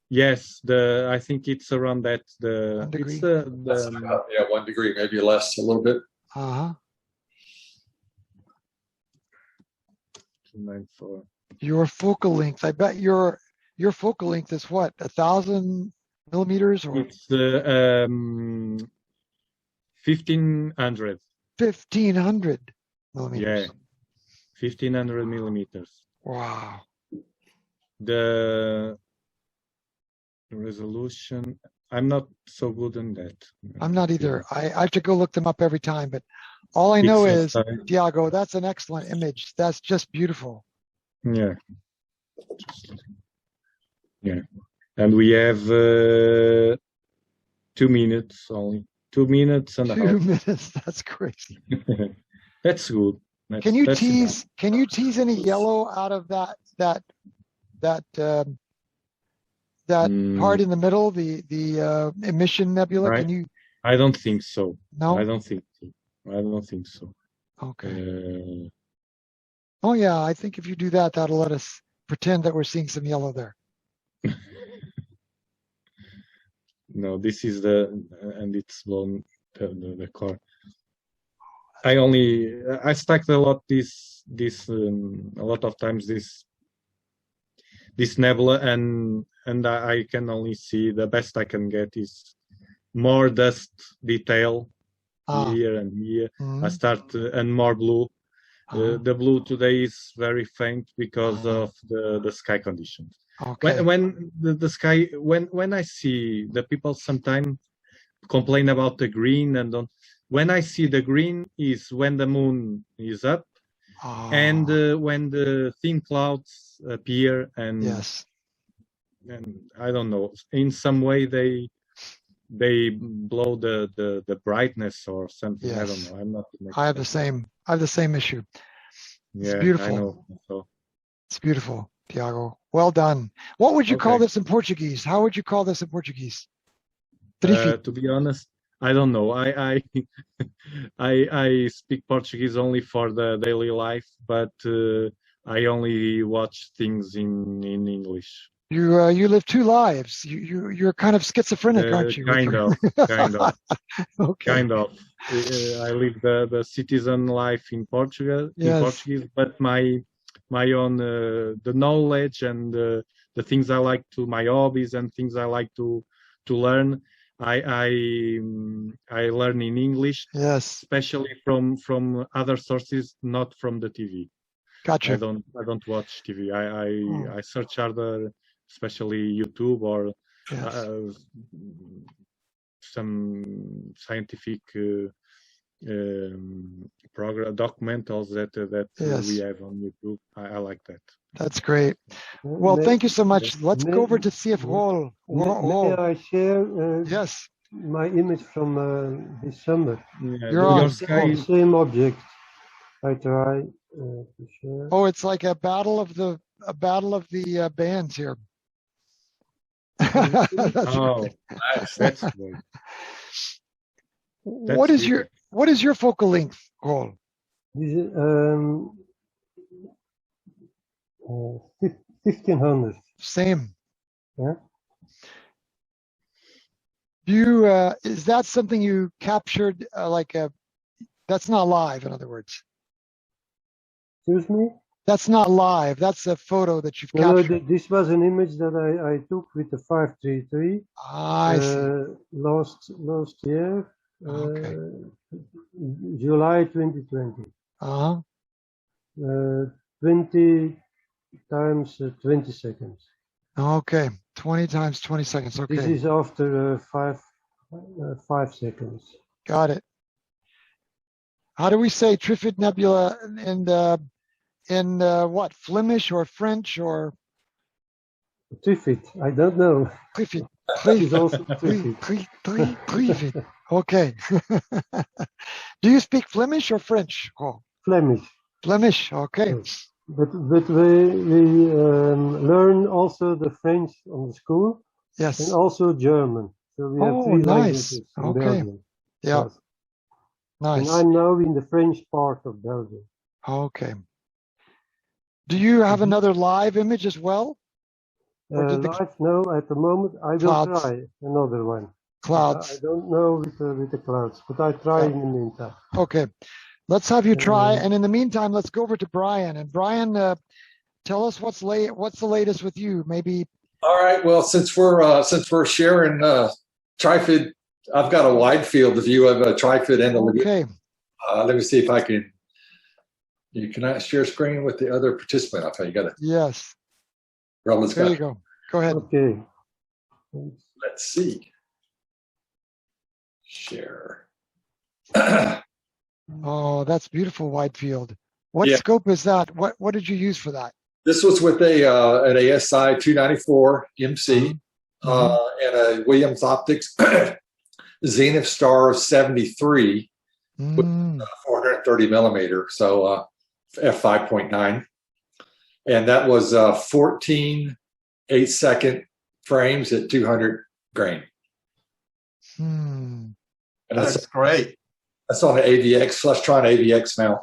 Speaker 2: Yes, I think it's around that.
Speaker 1: 1 degree?
Speaker 4: It's 1 degree, maybe less, a little bit.
Speaker 2: 294.
Speaker 1: Your focal length, I bet your focal length is what, 1,000 millimeters, or?
Speaker 2: It's 1,500.
Speaker 1: 1,500 millimeters.
Speaker 2: Yeah, 1,500 millimeters.
Speaker 1: Wow.
Speaker 2: The resolution, I'm not so good in that.
Speaker 1: I'm not either. I have to go look them up every time, but all I know is,
Speaker 2: Pixel size.
Speaker 1: Tiago, that's an excellent image. That's just beautiful.
Speaker 2: Yeah. Yeah. And we have 2 minutes only. 2 minutes and a
Speaker 1: 2
Speaker 2: half.
Speaker 1: minutes. That's crazy.
Speaker 2: That's good.
Speaker 1: Can you
Speaker 2: That's
Speaker 1: tease? Can you tease any yellow out of that part in the middle, the emission nebula?
Speaker 2: Right.
Speaker 1: Can you?
Speaker 2: I don't think so.
Speaker 1: No.
Speaker 2: I don't think so. I don't think so.
Speaker 1: Okay. Oh yeah, I think if you do that, that'll let us pretend that we're seeing some yellow there.
Speaker 2: No, this is and it's blown the car. I stacked a lot a lot of times this nebula, and I can only see, the best I can get is more dust detail here and here. I start and more blue. The blue today is very faint because of the sky conditions.
Speaker 1: Okay.
Speaker 2: When the sky, when I see the people sometimes complain about the green, and when I see the green is when the moon is up, and when the thin clouds appear, and
Speaker 1: yes,
Speaker 2: and I don't know, in some way they blow the brightness or something.
Speaker 1: Yes.
Speaker 2: I don't know. I'm not.
Speaker 1: I have the same issue. It's
Speaker 2: Yeah,
Speaker 1: beautiful.
Speaker 2: I know. So.
Speaker 1: It's beautiful, Tiago. Well done. What would you call this in Portuguese? How would you call this in Portuguese?
Speaker 2: To be honest, I don't know. I speak Portuguese only for the daily life, but I only watch things in English.
Speaker 1: You live two lives. You're kind of schizophrenic, aren't you?
Speaker 2: Kind of.
Speaker 1: Okay.
Speaker 2: Kind of. I live the citizen life in Portugal,
Speaker 1: yes.
Speaker 2: in Portuguese, but my own the knowledge and the things I like to, my hobbies and things I like to learn, I learn in English.
Speaker 1: Yes.
Speaker 2: Especially from other sources, not from the TV.
Speaker 1: Gotcha.
Speaker 2: I don't watch TV. I search other, especially YouTube or some scientific program documentals that we have on YouTube. I like that.
Speaker 1: That's great. Well, thank you so much. Let's go over to see if Rol.
Speaker 6: May I share?
Speaker 1: Yes.
Speaker 6: My image from this summer.
Speaker 1: You're on.
Speaker 6: Same object. I try to share.
Speaker 1: Oh, it's like a battle of the bands here. That's
Speaker 2: great. Nice. That's great.
Speaker 1: What is your focal length, Rol?
Speaker 6: 1500.
Speaker 1: Same.
Speaker 6: Yeah.
Speaker 1: Is that something you captured that's not live, in other words?
Speaker 6: Excuse me?
Speaker 1: That's not live. That's a photo that you've captured.
Speaker 6: No, this was an image that I took with the 533.
Speaker 1: I see.
Speaker 6: Last year,
Speaker 1: okay.
Speaker 6: July 2020. 20 times 20 seconds.
Speaker 1: Okay, 20 times 20 seconds. Okay.
Speaker 6: This is after 5 seconds.
Speaker 1: Got it. How do we say Trifid Nebula in what? Flemish or French or?
Speaker 6: Trifid. I don't know.
Speaker 1: Trifid.
Speaker 6: Trifid.
Speaker 1: Okay. Do you speak Flemish or French? Oh.
Speaker 6: Flemish.
Speaker 1: Flemish. Okay.
Speaker 6: Yes. But we learn also the French on the school.
Speaker 1: Yes.
Speaker 6: And also German. So we have 3 languages in Belgium.
Speaker 1: Yeah.
Speaker 6: Yes.
Speaker 1: Nice.
Speaker 6: And I'm now in the French part of Belgium.
Speaker 1: Okay. Do you have another live image as well?
Speaker 6: Live? No, at the moment I will try another one.
Speaker 1: Clouds.
Speaker 6: I don't know with the clouds, but I try in the meantime.
Speaker 1: Okay. Let's have you try, and in the meantime, let's go over to Brian. And Brian, tell us what's the latest with you? Maybe.
Speaker 4: All right. Well, since we're sharing Trifid, I've got a wide field of view of a Trifid and a lagoon.
Speaker 1: Okay.
Speaker 4: Let me see if I can. You cannot share screen with the other participant. I'll tell you. Got it.
Speaker 1: Yes.
Speaker 4: Roland's
Speaker 1: There
Speaker 4: got.
Speaker 1: you go. Go ahead.
Speaker 6: Okay.
Speaker 4: Let's see. Share.
Speaker 1: Oh, that's beautiful wide field. What
Speaker 4: Yeah.
Speaker 1: scope is that? What did you use for that?
Speaker 4: This was with an ASI 294 MC and a Williams Optics Zenith Star 73 with 430 millimeter, so f5.9, and that was 14 8-second frames at 200 grain.
Speaker 1: Hmm.
Speaker 4: And
Speaker 3: That's great.
Speaker 4: That's on an AVX Flustron AVX mount.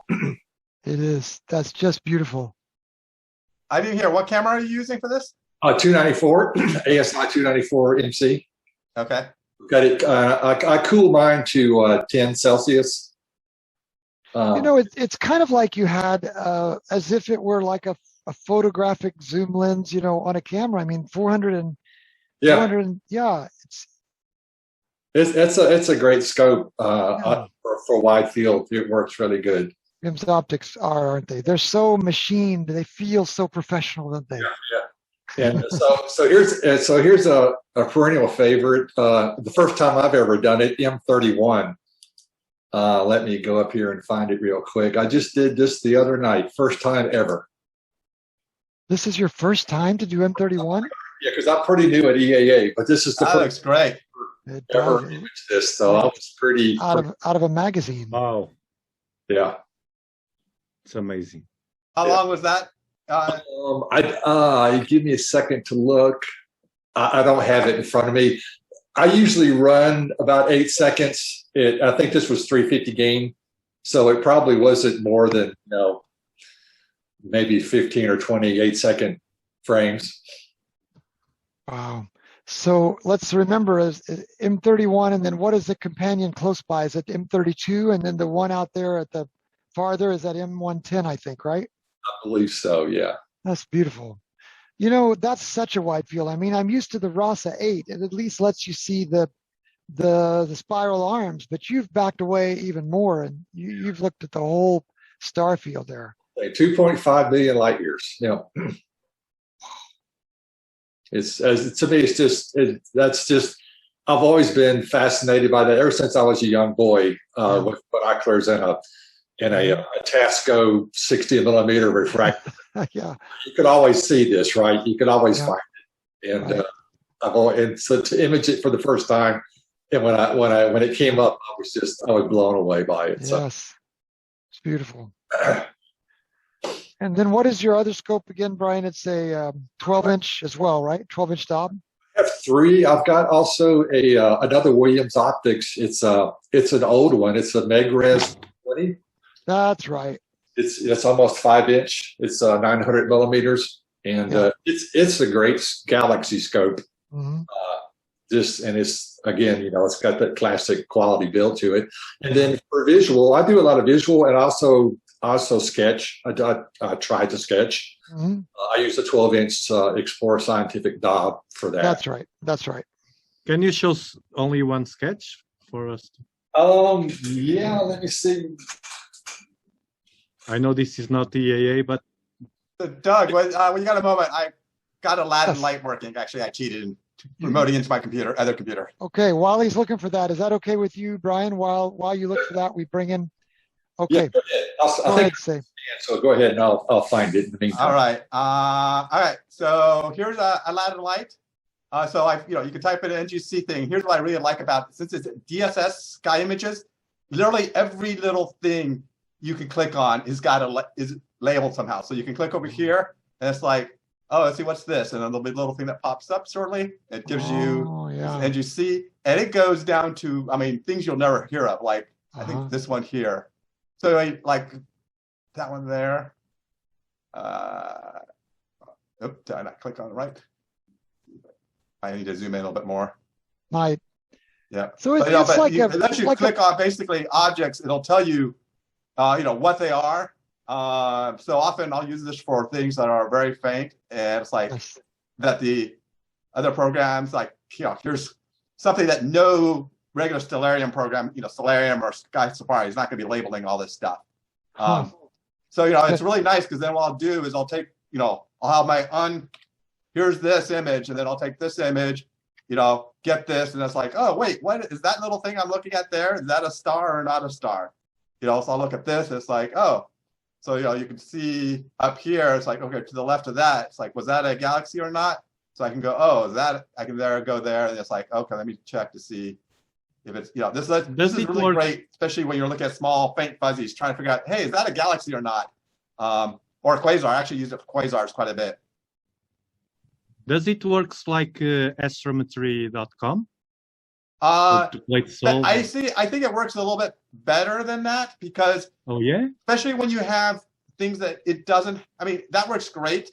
Speaker 1: It is. That's just beautiful.
Speaker 3: I didn't hear. What camera are you using for this?
Speaker 4: 294 ASI 294 MC.
Speaker 3: Okay.
Speaker 4: Got it. I cool mine to 10 Celsius.
Speaker 1: You know, it's kind of like you had, as if it were like a photographic zoom lens, you know, on a camera. I mean, 400 and
Speaker 4: yeah,
Speaker 1: 400 and, yeah,
Speaker 4: it's a great scope for wide field. It works really good.
Speaker 1: Williams Optics aren't they? They're so machined. They feel so professional, don't they?
Speaker 4: Yeah. And so here's a perennial favorite. The first time I've ever done it, M31. Let me go up here and find it real quick. I just did this the other night. First time ever.
Speaker 1: This is your first time to do M31?
Speaker 4: Yeah, because I'm pretty new at EAA, but this is the
Speaker 3: That
Speaker 4: first
Speaker 3: looks great.
Speaker 4: ever image this. So I was pretty
Speaker 1: out of a magazine.
Speaker 2: Wow,
Speaker 4: yeah.
Speaker 2: it's amazing.
Speaker 3: How long was that?
Speaker 4: Give me a second to look. I don't have it in front of me. I usually run about 8 seconds. I think this was 350 gain, so it probably wasn't more than maybe 15 or 20 8-second frames.
Speaker 1: Wow. So let's remember as M31, and then what is the companion close by? Is it M32, and then the one out there at the farther is that M110, I think, right?
Speaker 4: I believe so. Yeah.
Speaker 1: That's beautiful. You know, that's such a wide field. I mean, I'm used to the RASA 8. It at least lets you see the spiral arms, but you've backed away even more, and you've looked at the whole star field there.
Speaker 4: 2.5 billion light years. It's to me, it's just that's just. I've always been fascinated by that ever since I was a young boy with binoculars and a Tasco 60 millimeter refractor.
Speaker 1: Yeah,
Speaker 4: you could always see this, right? You could always find it, and and so to image it for the first time, and when it came up, I was blown away by it.
Speaker 1: Yes,
Speaker 4: so.
Speaker 1: It's beautiful. And then what is your other scope again, Brian? It's a 12-inch as well, right? 12-inch Dob.
Speaker 4: I have 3. I've got also another Williams Optics. It's an old one. It's a Megres 20.
Speaker 1: That's right.
Speaker 4: It's almost 5-inch. It's 900 millimeters, and it's a great galaxy scope.
Speaker 1: Mm-hmm.
Speaker 4: And it's again, it's got that classic quality build to it. And then for visual, I do a lot of visual, and also sketch. I tried to sketch.
Speaker 1: Mm-hmm.
Speaker 4: I use a 12-inch Explorer Scientific Dob for that.
Speaker 1: That's right.
Speaker 2: Can you show only one sketch for us?
Speaker 4: Yeah. Let me see.
Speaker 2: I know this is not EAA, but
Speaker 3: Doug, when you got a moment, I got Aladdin Light working. Actually, I cheated and promoting into my other computer.
Speaker 1: Okay, while he's looking for that, is that okay with you, Brian? While you look for that, we bring in. Okay.
Speaker 4: Yeah, go ahead. Go ahead,
Speaker 1: say.
Speaker 4: So go ahead, and I'll find it in the meantime.
Speaker 3: All right. So here's Aladdin Light. So you can type in an NGC thing. Here's what I really like about it. Since it's DSS sky images, literally every little thing you can click on is labeled somehow. So you can click over here, and it's like, oh, let's see, what's this? And then there'll be a little thing that pops up shortly. It gives you NGC, and it goes down to, things you'll never hear of, like I think this one here. So like that one there. Did I not click on it right? I need to zoom in a little bit more.
Speaker 1: Might.
Speaker 3: Yeah.
Speaker 1: So it lets
Speaker 3: you click on basically objects. It'll tell you, what they are. So often I'll use this for things that are very faint, and it's like that the other programs, like, here's something that no regular Stellarium program, Stellarium or Sky Safari is not going to be labeling all this stuff. So it's really nice, because then what I'll do is I'll take, I'll have my here's this image, and then I'll take this image, get this, and it's like, oh wait, what is that little thing I'm looking at there? Is that a star or not a star? So I'll look at this, and it's like, oh, so you can see up here, it's like, okay, to the left of that, it's like, was that a galaxy or not? So I can go, oh, is that? I can go there, and it's like, okay, let me check to see if it's, this is really great, especially when you're looking at small, faint fuzzies, trying to figure out, hey, is that a galaxy or not? Or a quasar. I actually use it for quasars quite a bit.
Speaker 2: Does it works like astrometry.com?
Speaker 3: I think it works a little bit better than that because,
Speaker 2: oh yeah,
Speaker 3: especially when you have things that it doesn't. I mean, that works great,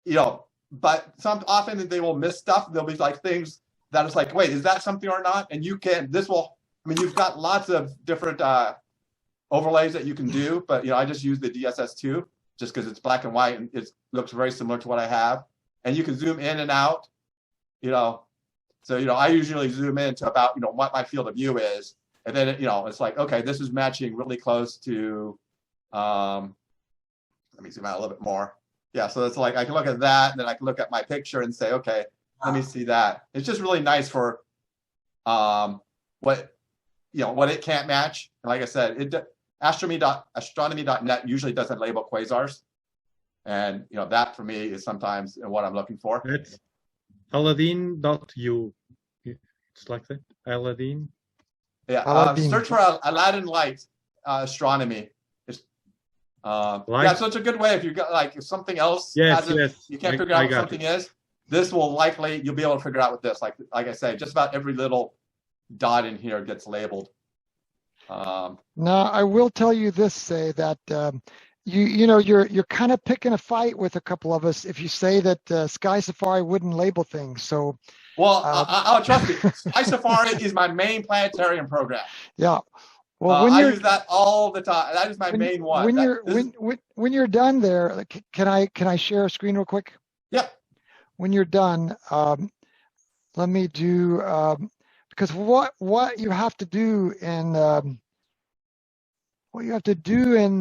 Speaker 3: but often they will miss stuff. There'll be like things that it's like, wait, is that something or not? And you've got lots of different overlays that you can do, but I just use the DSS2 just because it's black and white and it looks very similar to what I have, and you can zoom in and out, So, I usually zoom in to about, what my field of view is. And then, it's like, okay, this is matching really close to, let me zoom out a little bit more. Yeah, so it's like, I can look at that, and then I can look at my picture and say, okay, let me see that. It's just really nice for what it can't match. And like I said, astronomy.net usually doesn't label quasars. And, that for me is sometimes what I'm looking for.
Speaker 2: It's Aladdin.u. It's like that. Aladdin.
Speaker 3: Yeah. Search for Aladdin Light Astronomy. Yeah, so it's a good way if you've got like if something else you can't figure out what something is. This will you'll be able to figure out with this. Like I say, just about every little dot in here gets labeled.
Speaker 1: Now I will tell you this, say that you're kind of picking a fight with a couple of us if you say that Sky Safari wouldn't label things. So,
Speaker 3: well, I'll trust me. Sky Safari is my main planetarium program.
Speaker 1: Yeah. Well,
Speaker 3: I use that all the time. That is my main one.
Speaker 1: When you're done there, can I share a screen real quick?
Speaker 3: Yep.
Speaker 1: When you're done, let me do because what you have to do in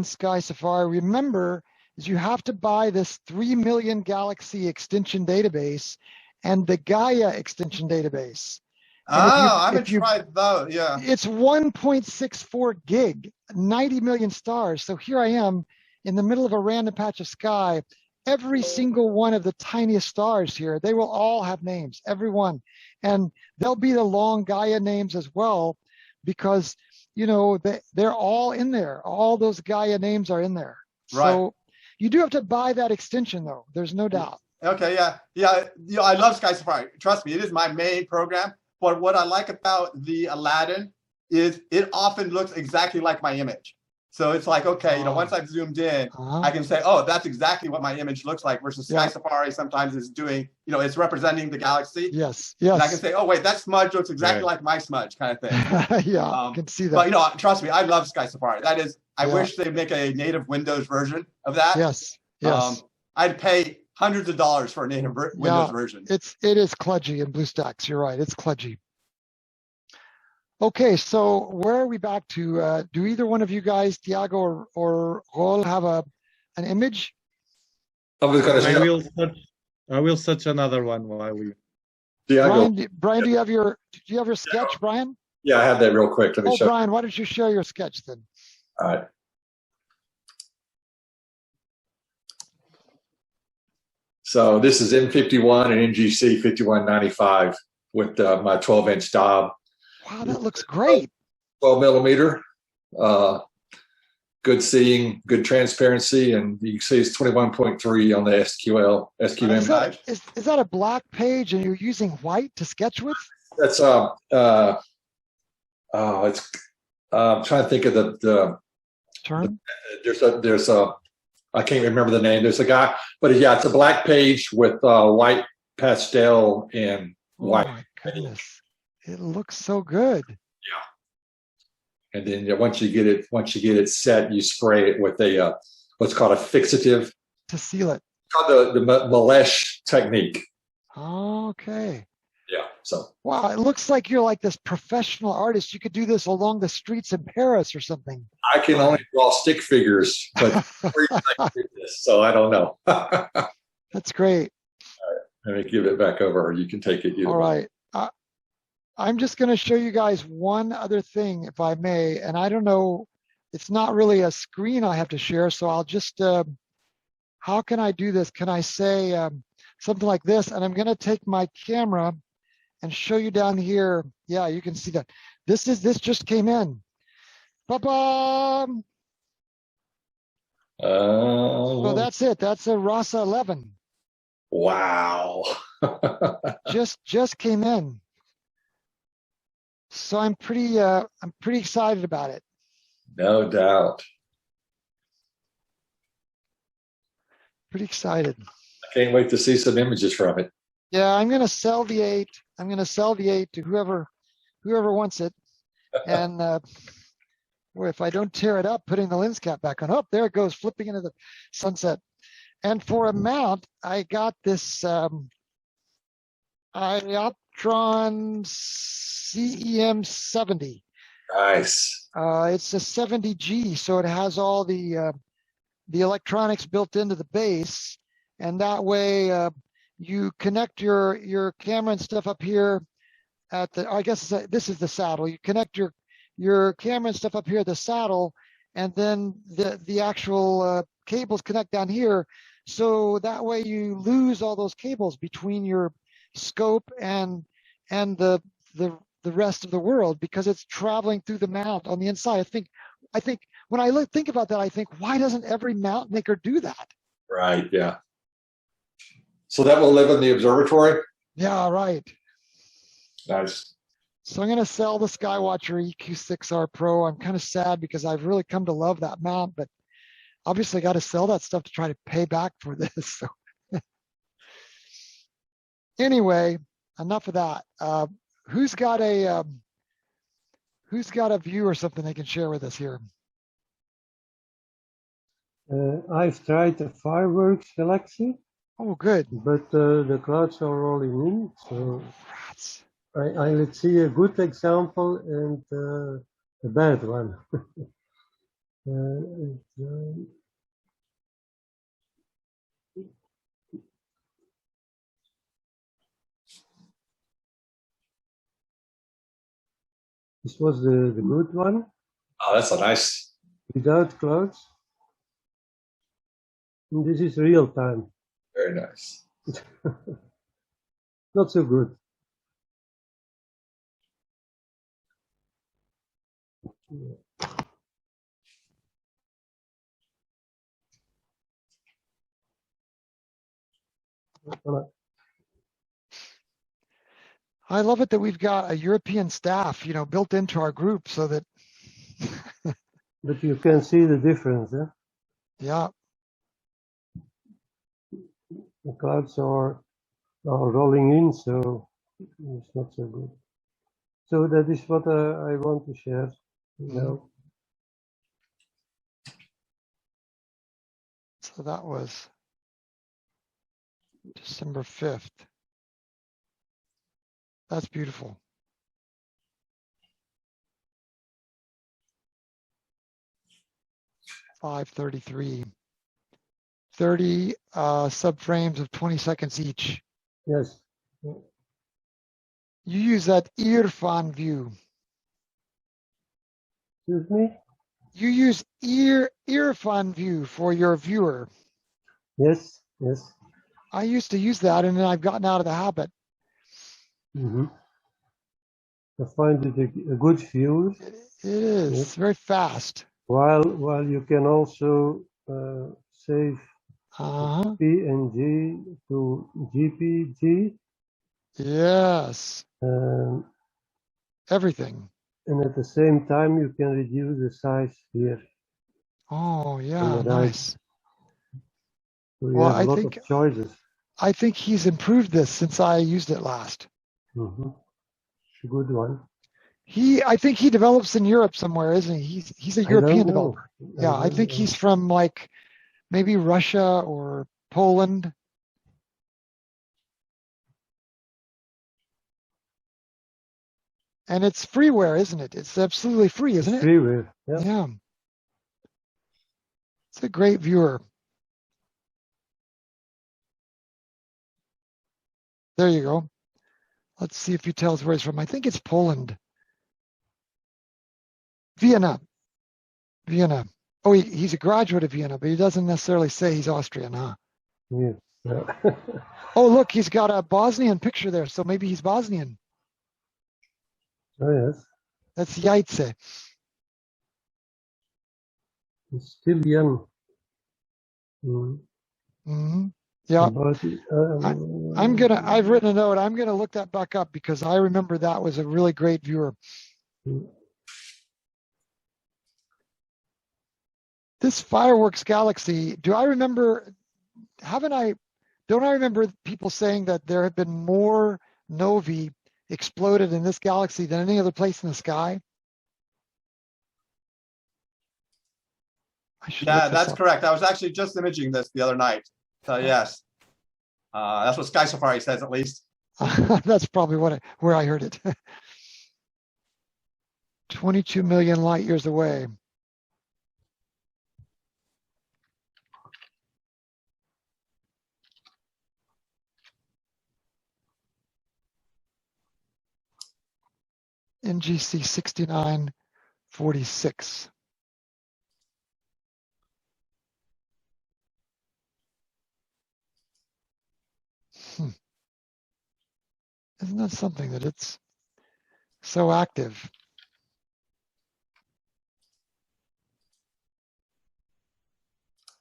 Speaker 1: Sky Safari, remember, is you have to buy this 3 million galaxy extension database and the Gaia extension database.
Speaker 3: I haven't tried those. Yeah.
Speaker 1: It's 1.64 gig, 90 million stars. So here I am in the middle of a random patch of sky. Every single one of the tiniest stars here, they will all have names, every one. And they'll be the long Gaia names as well, because they're all in there. All those Gaia names are in there.
Speaker 3: Right.
Speaker 1: So you do have to buy that extension, though. There's no doubt.
Speaker 3: Okay, yeah. I love Sky Safari. Trust me, it is my main program. But what I like about the Aladdin is it often looks exactly like my image. So it's like, okay, once I've zoomed in, I can say, oh, that's exactly what my image looks like, versus Sky Safari sometimes is doing, it's representing the galaxy.
Speaker 1: Yes.
Speaker 3: And I can say, oh, wait, that smudge looks exactly like my smudge kind of thing.
Speaker 1: Yeah, I can see that.
Speaker 3: But, trust me, I love Sky Safari. That is, I wish they'd make a native Windows version of that.
Speaker 1: Yes.
Speaker 3: I'd pay hundreds of dollars for a native Windows version.
Speaker 1: It is kludgy in BlueStacks. You're right. It's kludgy. Okay, so where are we back to? Do either one of you guys, Tiago or Rol, have an image?
Speaker 4: I
Speaker 2: will search another one while we.
Speaker 1: Brian, do you have your sketch, Brian?
Speaker 4: Yeah, I have that real quick. Let me show.
Speaker 1: Brian, why don't you share your sketch then?
Speaker 4: All right. So this is M51 and NGC 5195 with my 12-inch Dob.
Speaker 1: Wow, that looks great.
Speaker 4: 12 millimeter, good seeing, good transparency, and you can see it's 21.3 on the SQM.
Speaker 1: Is that a black page and you're using white to sketch with?
Speaker 4: That's I'm trying to think of the
Speaker 1: term.
Speaker 4: There's a I can't remember the name. There's a guy, but yeah, it's a black page with white pastel and white.
Speaker 1: Oh my goodness. It looks so good.
Speaker 4: Yeah. And then once you get it set, you spray it with a what's called a fixative
Speaker 1: to seal it.
Speaker 4: It's called the Malesh technique.
Speaker 1: Okay.
Speaker 4: Yeah. So.
Speaker 1: Wow, it looks like you're like this professional artist. You could do this along the streets in Paris or something.
Speaker 4: I can only draw stick figures, but so I don't know.
Speaker 1: That's great.
Speaker 4: Let me give it back over. You can take it.
Speaker 1: All right. I'm just going to show you guys one other thing, if I may. And I don't know, it's not really a screen I have to share. So I'll just, how can I do this? Can I say something like this? And I'm going to take my camera and show you down here. Yeah, you can see that. This just came in. Ba-bam! So that's it. That's a Rasa 11.
Speaker 4: Wow.
Speaker 1: just came in. So I'm pretty excited about it.
Speaker 4: No doubt.
Speaker 1: Pretty excited.
Speaker 4: I can't wait to see some images from it.
Speaker 1: Yeah, I'm gonna sell the 8. I'm gonna sell the 8 to whoever wants it. And boy, if I don't tear it up, putting the lens cap back on. Oh, there it goes, flipping into the sunset. And for a mount, I got this Ioptron CEM 70.
Speaker 4: Nice.
Speaker 1: It's a 70G, so it has all the electronics built into the base, and that way you connect your camera and stuff up here at the. I guess this is the saddle. You connect your camera and stuff up here at the saddle, and then the actual cables connect down here. So that way you lose all those cables between your scope and the rest of the world, because it's traveling through the mount on the inside. I think when I think about that, I think, why doesn't every mount maker do that?
Speaker 4: Right. Yeah. So that will live in the observatory?
Speaker 1: Yeah, right.
Speaker 4: Nice.
Speaker 1: So I'm going to sell the Skywatcher EQ6R Pro. I'm kind of sad because I've really come to love that mount, but obviously got to sell that stuff to try to pay back for this. So anyway, enough of that. Who's got a view or something they can share with us here?
Speaker 6: I've tried the fireworks galaxy.
Speaker 1: Oh, good.
Speaker 6: But the clouds are rolling in, so
Speaker 1: Rats.
Speaker 6: let's see a good example and a bad one. This was the good one.
Speaker 4: Oh, that's a nice.
Speaker 6: Without clouds. And this is real time.
Speaker 4: Very nice.
Speaker 6: Not so good.
Speaker 1: I love it that we've got a European staff, built into our group so that.
Speaker 6: But you can see the difference, eh?
Speaker 1: Yeah.
Speaker 6: The clouds are rolling in, so it's not so good. So that is what I want to share now.
Speaker 1: So that was December 5th. That's beautiful. .533. 30 subframes of 20 seconds each.
Speaker 6: Yes.
Speaker 1: You use that Irfan view.
Speaker 6: Excuse me?
Speaker 1: You use Irfan view for your viewer.
Speaker 6: Yes, yes.
Speaker 1: I used to use that, and then I've gotten out of the habit.
Speaker 6: Mm-hmm. I find it a good view.
Speaker 1: It is.
Speaker 6: Yes.
Speaker 1: It's very fast.
Speaker 6: While you can also save PNG to GPG.
Speaker 1: Yes. Everything.
Speaker 6: And at the same time, you can reduce the size here.
Speaker 1: Oh, yeah, nice.
Speaker 6: So you have a lot of choices.
Speaker 1: I think he's improved this since I used it last.
Speaker 6: Mm-hmm. Good one.
Speaker 1: I think he develops in Europe somewhere, isn't he? He's a European developer. Yeah, I think he's from like maybe Russia or Poland. And it's freeware, isn't it? It's absolutely free, isn't it?
Speaker 6: Freeware,
Speaker 1: yeah. It's a great viewer. There you go. Let's see if he tells where he's from. I think it's Poland. Vienna. Vienna. Oh, he's a graduate of Vienna, but he doesn't necessarily say he's Austrian, huh?
Speaker 6: Yes. Yeah.
Speaker 1: Oh, look, he's got a Bosnian picture there, so maybe he's Bosnian.
Speaker 6: Oh, yes.
Speaker 1: That's Yaitse.
Speaker 6: It's still young. Mm.
Speaker 1: Mm-hmm. Yeah.
Speaker 6: But,
Speaker 1: I've written a note. I'm gonna look that back up because I remember that was a really great viewer. This fireworks galaxy, do I remember, don't I remember people saying that there have been more novae exploded in this galaxy than any other place in the sky?
Speaker 3: Yeah, that's correct. I was actually just imaging this the other night. So yes, that's what Sky Safari says at least.
Speaker 1: That's probably where I heard it. 22 million light years away. NGC 6946. Isn't that something that it's so active?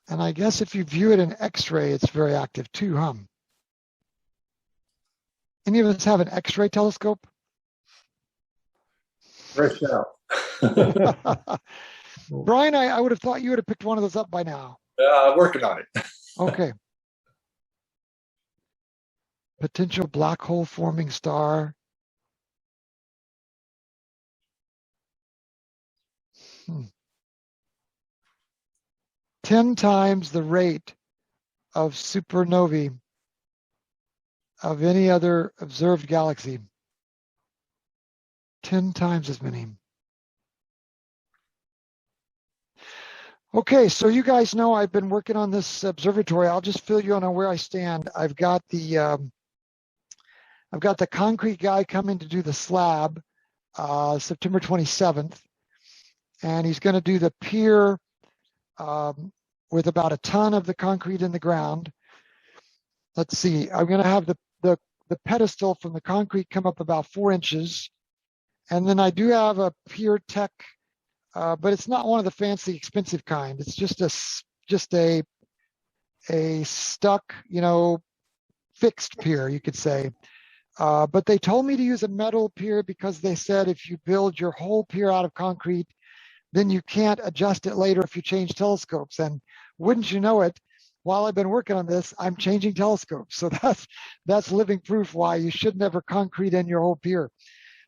Speaker 1: And I guess if you view it in X-ray, it's very active too, huh? Any of us have an X-ray telescope?
Speaker 4: Fresh out.
Speaker 1: Brian, I would have thought you would have picked one of those up by now.
Speaker 4: Working on it.
Speaker 1: Okay. Potential black hole forming star. 10 times the rate of supernovae of any other observed galaxy. 10 times as many. Okay, so you guys know I've been working on this observatory. I'll just fill you in on where I stand. I've got the concrete guy coming to do the slab September 27th, and he's going to do the pier with about a ton of the concrete in the ground. Let's see, I'm going to have the pedestal from the concrete come up about 4 inches. And then I do have a pier tech, but it's not one of the fancy, expensive kind. It's just a stuck, fixed pier, you could say. But they told me to use a metal pier because they said if you build your whole pier out of concrete, then you can't adjust it later if you change telescopes. And wouldn't you know it, while I've been working on this, I'm changing telescopes. So that's living proof why you should never concrete in your whole pier.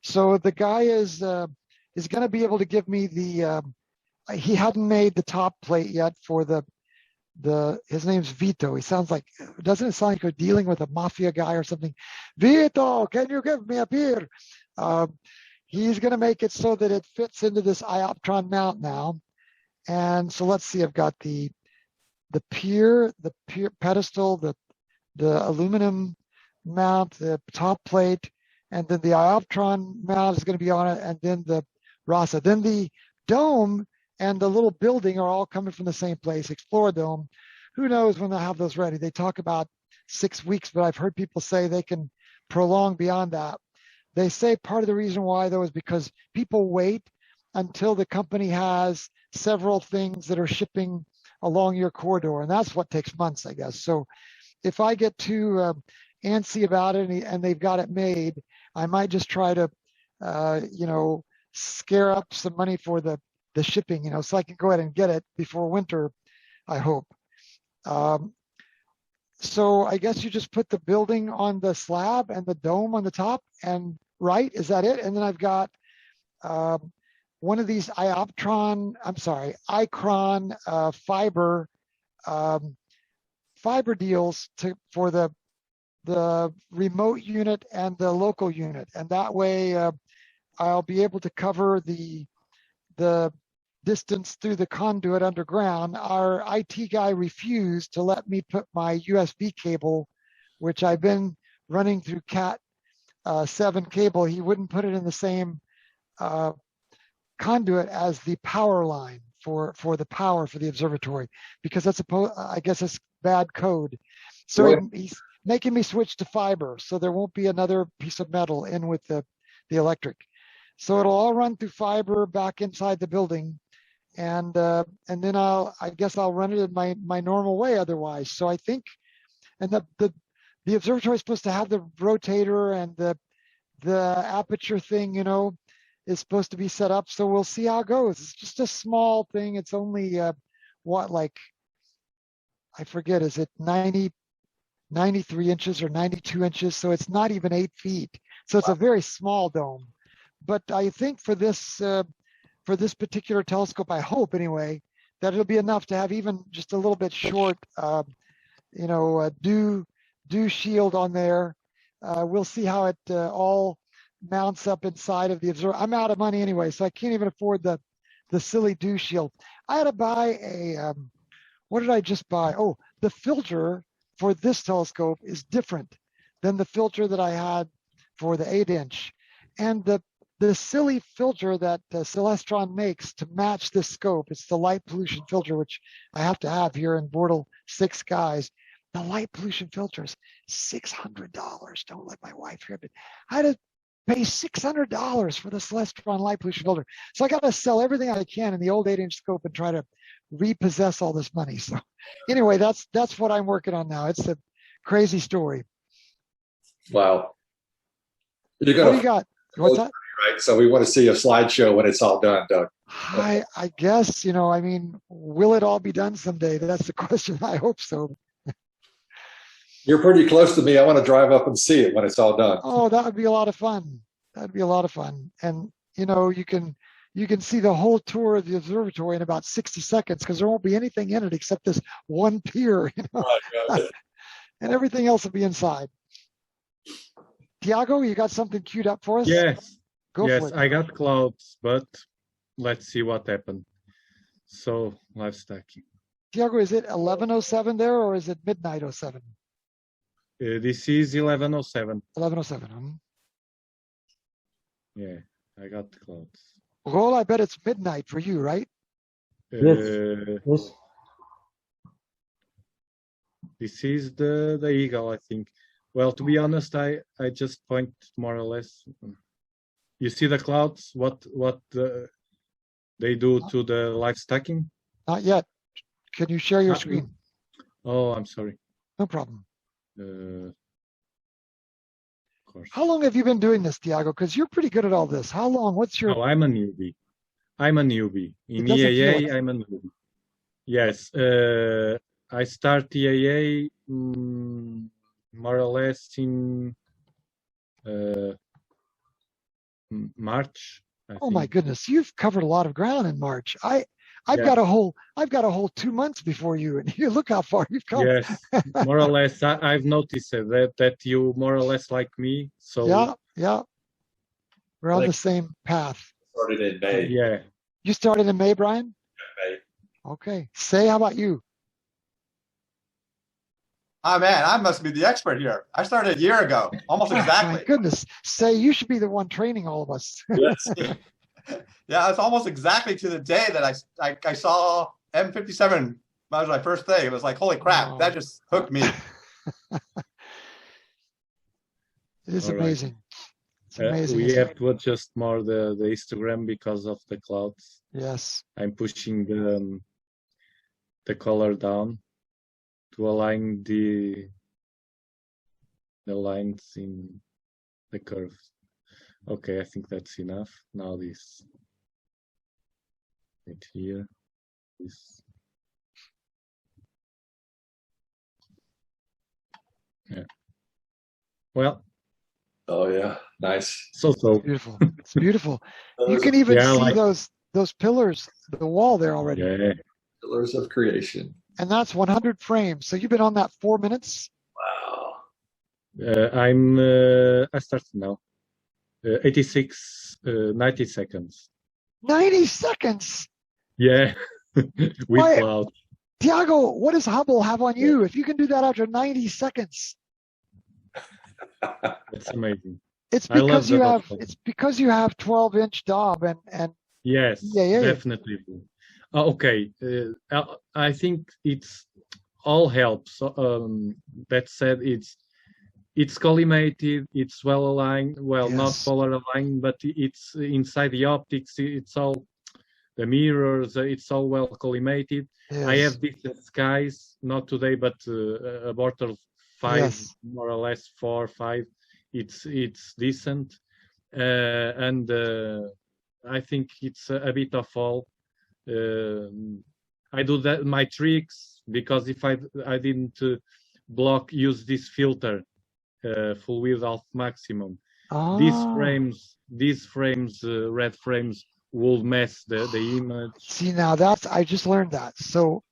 Speaker 1: So the guy is going to be able to give me he hadn't made the top plate yet for his name's Vito. Doesn't it sound like you're dealing with a mafia guy or something? Vito, can you give me a pier? He's going to make it so that it fits into this Ioptron mount now. And so let's see, I've got the pier pedestal, the aluminum mount, the top plate, and then the Ioptron mount is going to be on it, and then the RASA. Then the dome and the little building are all coming from the same place, Explorer Dome. Who knows when they'll have those ready? They talk about 6 weeks, but I've heard people say they can prolong beyond that. They say part of the reason why, though, is because people wait until the company has several things that are shipping along your corridor, and that's what takes months, I guess. So if I get too antsy about it and they've got it made, I might just try to, scare up some money for the shipping, so I can go ahead and get it before winter, I hope. So I guess you just put the building on the slab and the dome on the top, and right, is that it? And then I've got one of these Icron fiber deals for the remote unit and the local unit, and that way I'll be able to cover the distance through the conduit underground. Our IT guy refused to let me put my USB cable, which I've been running through Cat 7 cable, he wouldn't put it in the same conduit as the power line for the power for the observatory, because that's I guess it's bad code. So he's making me switch to fiber, so there won't be another piece of metal in with the electric. So it'll all run through fiber back inside the building, and then I guess I'll run it in my normal way otherwise. So I think, and the observatory is supposed to have the rotator and the aperture thing, you know, is supposed to be set up. So we'll see how it goes. It's just a small thing. It's only like, I forget, is it 93 inches or 92 inches? So it's not even 8 feet. So it's a very small dome. But I think for this particular telescope, I hope anyway, that it'll be enough to have even just a little bit short, dew shield on there. We'll see how it all mounts up inside of the observer. I'm out of money anyway, so I can't even afford the silly dew shield. I had to buy what did I just buy? Oh, the filter for this telescope is different than the filter that I had for the 8-inch. And the silly filter that Celestron makes to match this scope, it's the light pollution filter, which I have to have here in Bortle 6 guys. The light pollution filter is $600. Don't let my wife hear it. I had to pay $600 for the Celestron light pollution filter. So I got to sell everything I can in the old 8-inch scope and try to repossess all this money. So anyway, that's what I'm working on now. It's a crazy story.
Speaker 4: Wow.
Speaker 1: What do you got? What's that?
Speaker 4: Right. So we want to see a slideshow when it's all done, Doug.
Speaker 1: I guess, will it all be done someday? That's the question. I hope so.
Speaker 4: You're pretty close to me. I want to drive up and see it when it's all done.
Speaker 1: Oh, that would be a lot of fun. That'd be a lot of fun. And, you can see the whole tour of the observatory in about 60 seconds because there won't be anything in it except this one pier,
Speaker 4: Right.
Speaker 1: And everything else will be inside. Tiago, you got something queued up for us?
Speaker 2: Yes.
Speaker 1: Go for it.
Speaker 2: I got clouds, but let's see what happened. So live stacking.
Speaker 1: Tiago, is it 11:07 there or is it midnight 07?
Speaker 2: This is 11:07.
Speaker 1: 11:07.
Speaker 2: Yeah, I got clouds.
Speaker 1: Well, I bet it's midnight for you, right?
Speaker 6: Yes.
Speaker 2: This is the eagle, I think. Well, to be honest, I just point more or less. You see the clouds? What they do to the live stacking?
Speaker 1: Not yet. Can you share your screen?
Speaker 2: Oh, I'm sorry.
Speaker 1: No problem.
Speaker 2: Of course.
Speaker 1: How long have you been doing this, Tiago? Because you're pretty good at all this. How long? What's your?
Speaker 2: Oh, I'm a newbie. In
Speaker 1: doesn't feel
Speaker 2: EAA,
Speaker 1: like
Speaker 2: I'm a newbie. Yes, I start EAA more or less in March.
Speaker 1: Oh my goodness, you've covered a lot of ground in March. I've
Speaker 2: Yeah.
Speaker 1: got a whole 2 months before you, and you look how far you've come.
Speaker 2: Yes, more or less. I've noticed that you more or less like me. So
Speaker 1: Yeah. We're on the same path.
Speaker 4: Started in May.
Speaker 2: yeah.
Speaker 1: You started in May, Brian?
Speaker 4: May.
Speaker 1: Okay. Say, how about you?
Speaker 3: Oh man, I must be the expert here. I started a year ago, almost
Speaker 1: My
Speaker 3: exactly.
Speaker 1: goodness. Say, you should be the one training all of us.
Speaker 4: Yes.
Speaker 3: Yeah, it's almost exactly to the day that I saw M57. That was my first thing. It was like, holy crap,
Speaker 1: Wow.
Speaker 3: that just hooked me.
Speaker 1: It is
Speaker 2: All right.
Speaker 1: amazing. It's amazing.
Speaker 2: We
Speaker 1: isn't
Speaker 2: have
Speaker 1: it?
Speaker 2: to adjust more the histogram because of the clouds.
Speaker 1: Yes.
Speaker 2: I'm pushing the color down to align the lines in the curve. Okay, I think that's enough. Now this right here. This. Yeah. Well,
Speaker 4: Oh yeah, nice.
Speaker 2: so
Speaker 1: Beautiful. It's beautiful. You can even
Speaker 2: Yeah,
Speaker 1: see
Speaker 2: like-
Speaker 1: those pillars, the wall there already.
Speaker 2: yeah.
Speaker 4: Pillars of creation.
Speaker 1: And that's 100 frames. So you've been on that 4 minutes?
Speaker 4: Wow.
Speaker 2: I started now. 90 seconds.
Speaker 1: 90 seconds.
Speaker 2: Yeah, with
Speaker 1: Why-
Speaker 2: cloud.
Speaker 1: Tiago, what does Hubble have on you if you can do that after 90 seconds?
Speaker 2: It's amazing.
Speaker 1: It's
Speaker 2: I love
Speaker 1: because
Speaker 2: the
Speaker 1: you have
Speaker 2: dot.
Speaker 1: it's because you have 12-inch DOB and
Speaker 2: Yes,
Speaker 1: EAA.
Speaker 2: definitely. Okay, I think it's all helps. That said, it's collimated, it's well aligned. Well, not
Speaker 1: Yes.
Speaker 2: polar aligned, but it's inside the optics. It's all the mirrors. It's all well collimated. I
Speaker 1: Yes.
Speaker 2: have decent skies, not today, but about 5,
Speaker 1: Yes.
Speaker 2: more or less 4, 5. It's decent, and I think it's a bit of all. I do that my tricks because if I didn't use this filter full width half maximum, these frames red frames will mess the image.
Speaker 1: See, now I just learned that. So
Speaker 2: No,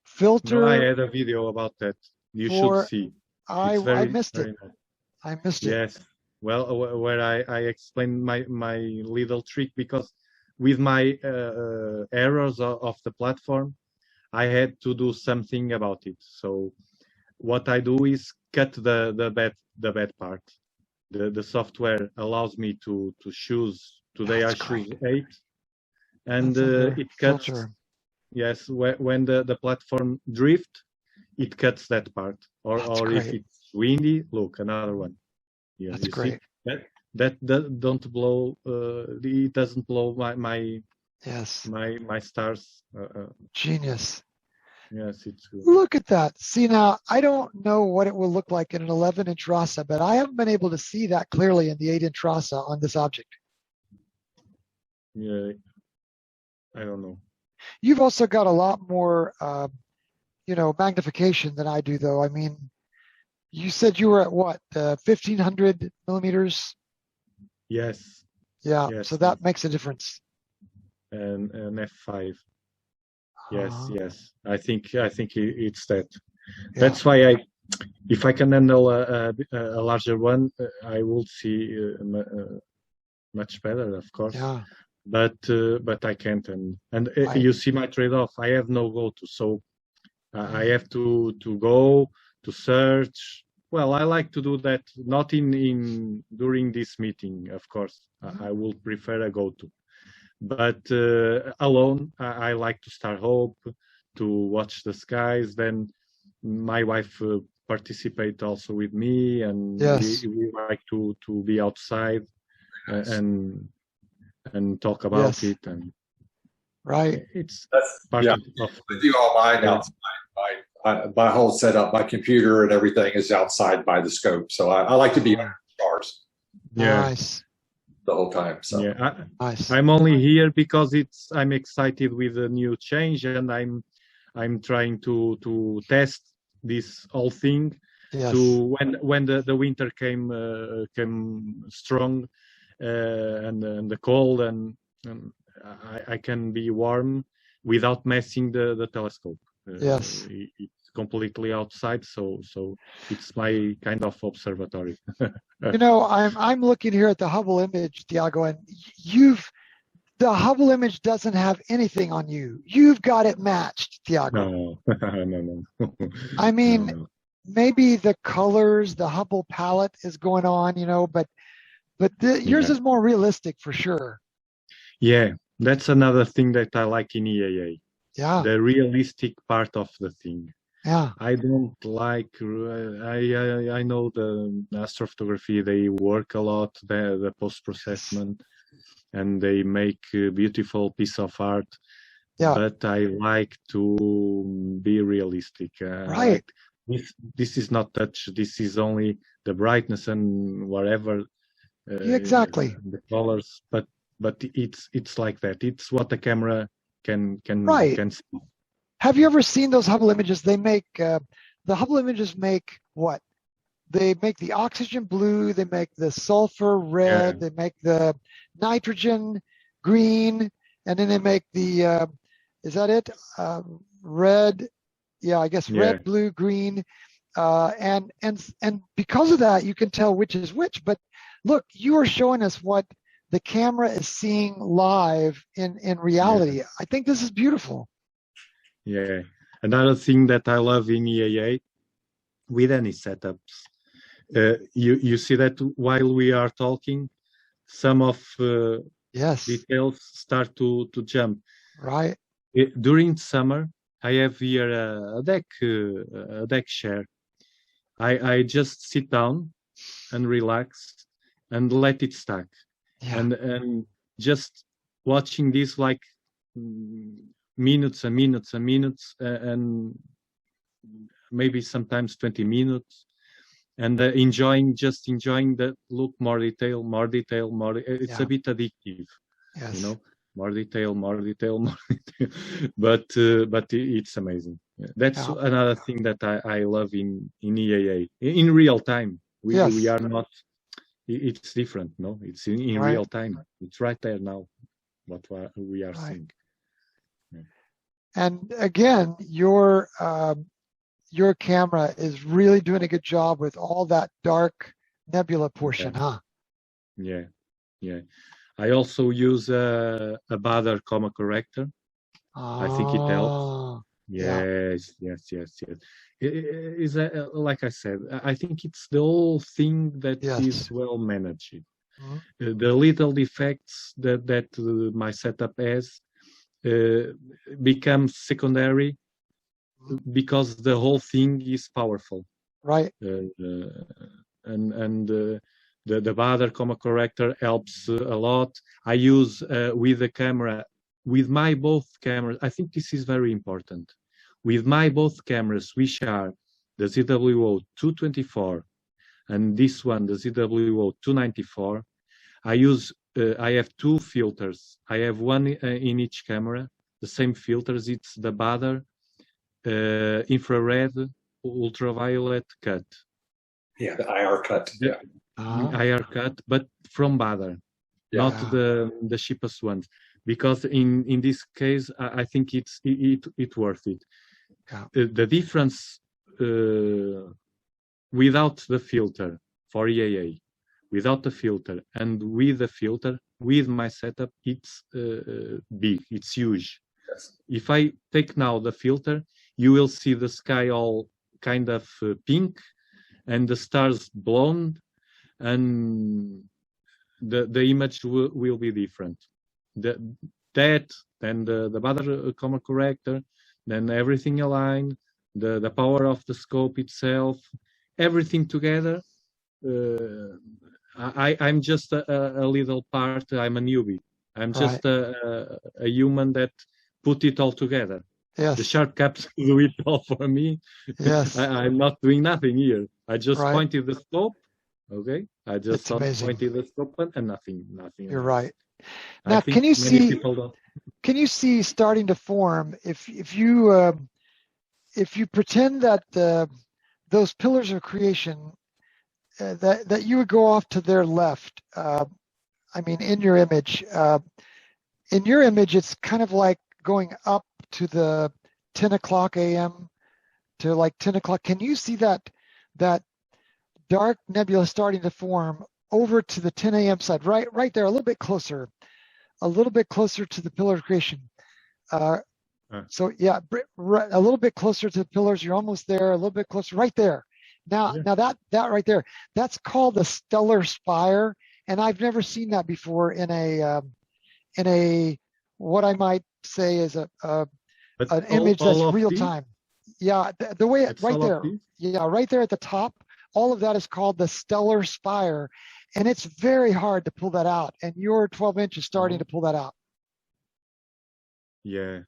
Speaker 1: filter
Speaker 2: I had a video about that. You
Speaker 1: for
Speaker 2: should see.
Speaker 1: I
Speaker 2: It's very,
Speaker 1: I missed
Speaker 2: very
Speaker 1: it.
Speaker 2: nice.
Speaker 1: I missed it.
Speaker 2: Yes. Well, where I explained my little trick because with my errors of the platform, I had to do something about it. So what I do is cut the bad part. The software allows me to choose. Today
Speaker 1: That's
Speaker 2: I choose
Speaker 1: great.
Speaker 2: 8, and
Speaker 1: That's under
Speaker 2: it cuts.
Speaker 1: filter.
Speaker 2: Yes, when the platform drift, it cuts that part. Or
Speaker 1: That's
Speaker 2: or if
Speaker 1: great.
Speaker 2: it's windy, look, another one. Yeah,
Speaker 1: That's
Speaker 2: you
Speaker 1: great.
Speaker 2: see that don't blow. It doesn't blow my
Speaker 1: Yes.
Speaker 2: my stars.
Speaker 1: Genius.
Speaker 2: Yes, it's good.
Speaker 1: Look at that. See, now I don't know what it will look like in an 11-inch RASA, but I haven't been able to see that clearly in the 8-inch RASA on this object.
Speaker 2: Yeah, I don't know.
Speaker 1: You've also got a lot more, magnification than I do, though. I mean, you said you were at what, 1,500 millimeters?
Speaker 2: Yes,
Speaker 1: Yeah,
Speaker 2: yes,
Speaker 1: so that makes a difference.
Speaker 2: and F5. Yes,
Speaker 1: Uh,
Speaker 2: yes. I think it's that.
Speaker 1: yeah.
Speaker 2: That's why if I can handle a larger one, I will see much better, of course.
Speaker 1: Yeah.
Speaker 2: But I can't, and you see my trade-off. I have no go-to, so I have to go to search. Well, I like to do that not in during this meeting, of course. I will prefer a go-to, but alone I like to start hope, to watch the skies. Then my wife participate also with me, and
Speaker 1: Yes.
Speaker 2: we like to be outside and talk about it, and
Speaker 1: Right.
Speaker 2: it's
Speaker 4: That's
Speaker 2: part
Speaker 4: yeah.
Speaker 2: of
Speaker 4: I do all mine
Speaker 2: Yeah.
Speaker 4: outside. My whole setup, my computer and everything is outside by the scope. So I like to be under the stars
Speaker 2: yeah.
Speaker 1: Nice.
Speaker 4: the whole time. So
Speaker 2: Yeah,
Speaker 1: Nice.
Speaker 2: I'm only here because I'm excited with the new change, and I'm trying to test this whole thing.
Speaker 1: Yes.
Speaker 2: To when the winter came strong, and the cold, and I can be warm without messing the telescope.
Speaker 1: Yes.
Speaker 2: It's completely outside, so it's my kind of observatory.
Speaker 1: I'm looking here at the Hubble image, Tiago, and the Hubble image doesn't have anything on you. You've got it matched, Tiago.
Speaker 2: No, no.
Speaker 1: I mean,
Speaker 2: No.
Speaker 1: maybe the colors, the Hubble palette is going on, but yours is more realistic for sure.
Speaker 2: Yeah, that's another thing that I like in EAA.
Speaker 1: Yeah.
Speaker 2: The realistic part of the thing.
Speaker 1: Yeah.
Speaker 2: I don't like. I know the astrophotography. They work a lot. The post-processment, and they make a beautiful piece of art.
Speaker 1: Yeah.
Speaker 2: But I like to be realistic.
Speaker 1: Right.
Speaker 2: This is not touch. This is only the brightness and whatever.
Speaker 1: Exactly.
Speaker 2: The colors, but it's like that. It's what the camera can
Speaker 1: Right.
Speaker 2: can see.
Speaker 1: Have you ever seen those Hubble images? They make the Hubble images make what? They make the oxygen blue. They make the sulfur red.
Speaker 2: Yeah.
Speaker 1: They make the nitrogen green, and then they make the is that it? Red. Yeah, I guess red, blue, green, and because of that, you can tell which is which. But look, you are showing us what the camera is seeing live in reality.
Speaker 2: Yeah.
Speaker 1: I think this is beautiful.
Speaker 2: Yeah. Another thing that I love in EAA, with any setups, You see that while we are talking, some of
Speaker 1: Yes.
Speaker 2: details start to jump.
Speaker 1: Right.
Speaker 2: During summer, I have here a deck chair. I just sit down and relax and let it stack.
Speaker 1: Yeah.
Speaker 2: And just watching this like minutes and minutes and minutes and maybe sometimes 20 minutes and enjoying the look, more detail, more detail, more. It's a bit addictive,
Speaker 1: Yes.
Speaker 2: you know, more detail, more detail, more detail. But it's amazing. That's another thing that I love in EAA in real time. We are not. It's different, no? It's in
Speaker 1: Right.
Speaker 2: real time. It's right there now. What we are seeing. Yeah.
Speaker 1: And again, your camera is really doing a good job with all that dark nebula portion, huh?
Speaker 2: Yeah, yeah. I also use a Bader comma corrector. I think it helps. Yes. It is like I said, I think it's the whole thing that is well managed. The little defects that my setup has become secondary because the whole thing is powerful.
Speaker 1: Right.
Speaker 2: And the Bader comma corrector helps a lot. I use with the camera, with my both cameras. I think this is very important. With my both cameras, which are the ZWO 224 and this one, the ZWO 294, I have two filters. I have one in each camera, the same filters. It's the Bader infrared ultraviolet cut.
Speaker 4: Yeah, the IR cut.
Speaker 2: IR cut, but from Bader, not the cheapest ones. Because in this case, I think it's worth it. The difference without the filter for EAA, without the filter and with the filter, with my setup, it's big, it's huge. Yes. If I take now the filter, you will see the sky all kind of pink and the stars blonde, and the image will be different. Then the Bader comma corrector, then everything aligned, the power of the scope itself, everything together. I'm just a little part. I'm a newbie. I'm just a human that put it all together.
Speaker 1: Yes.
Speaker 2: The sharp caps do it all for me.
Speaker 1: Yes.
Speaker 2: I'm not doing nothing here. I just pointed the scope. Okay. I just pointed the scope and nothing.
Speaker 1: You're right. Now, can you see starting to form if you pretend that those pillars of creation that you would go off to their left? I mean, in your image, it's kind of like going up to the 10 o'clock a.m. to like 10 o'clock. Can you see that dark nebula starting to form over to the 10 a.m. side, right there, a little bit closer to the pillar of creation? So yeah, a little bit closer to the pillars. You're almost there. A little bit closer, right there. Now that right there, that's called the stellar spire, and I've never seen that before in a what I might say is an image that's real time. Yeah, the way right there. Yeah, right there at the top. All of that is called the stellar spire, and it's very hard to pull that out. And your 12-inch is starting to pull that out.
Speaker 2: Yeah.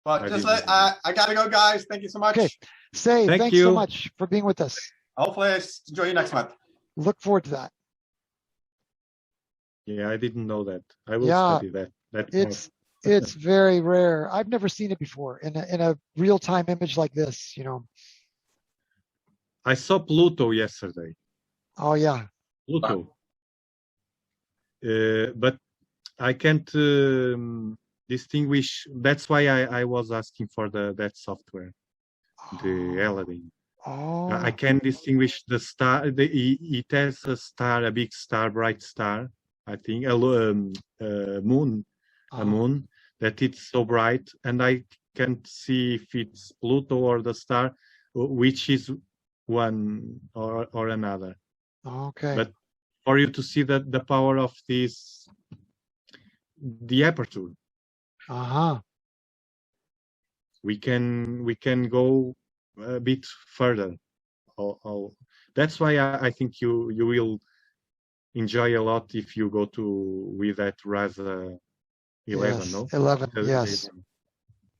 Speaker 3: Well, I gotta go, guys. Thank you so much.
Speaker 1: Okay, thanks so much for being with us.
Speaker 3: Hopefully, I enjoy you next month.
Speaker 1: Look forward to that.
Speaker 2: Yeah, I didn't know that. I will study that.
Speaker 1: It's very rare. I've never seen it before in a real-time image like this. You know.
Speaker 2: I saw Pluto yesterday.
Speaker 1: Oh yeah.
Speaker 2: Pluto. But I can't distinguish. That's why I was asking for that software, the Aladdin.
Speaker 1: Oh.
Speaker 2: I can distinguish the star. It has a star, a big star, bright star. I think a moon, that it's so bright, and I can't see if it's Pluto or the star, which is one or another.
Speaker 1: Okay.
Speaker 2: But for you to see the power of this, the aperture, we can go a bit further. That's why I think you will enjoy a lot if you go to with that rather 11,
Speaker 1: yes,
Speaker 2: no?
Speaker 1: 11. Yes.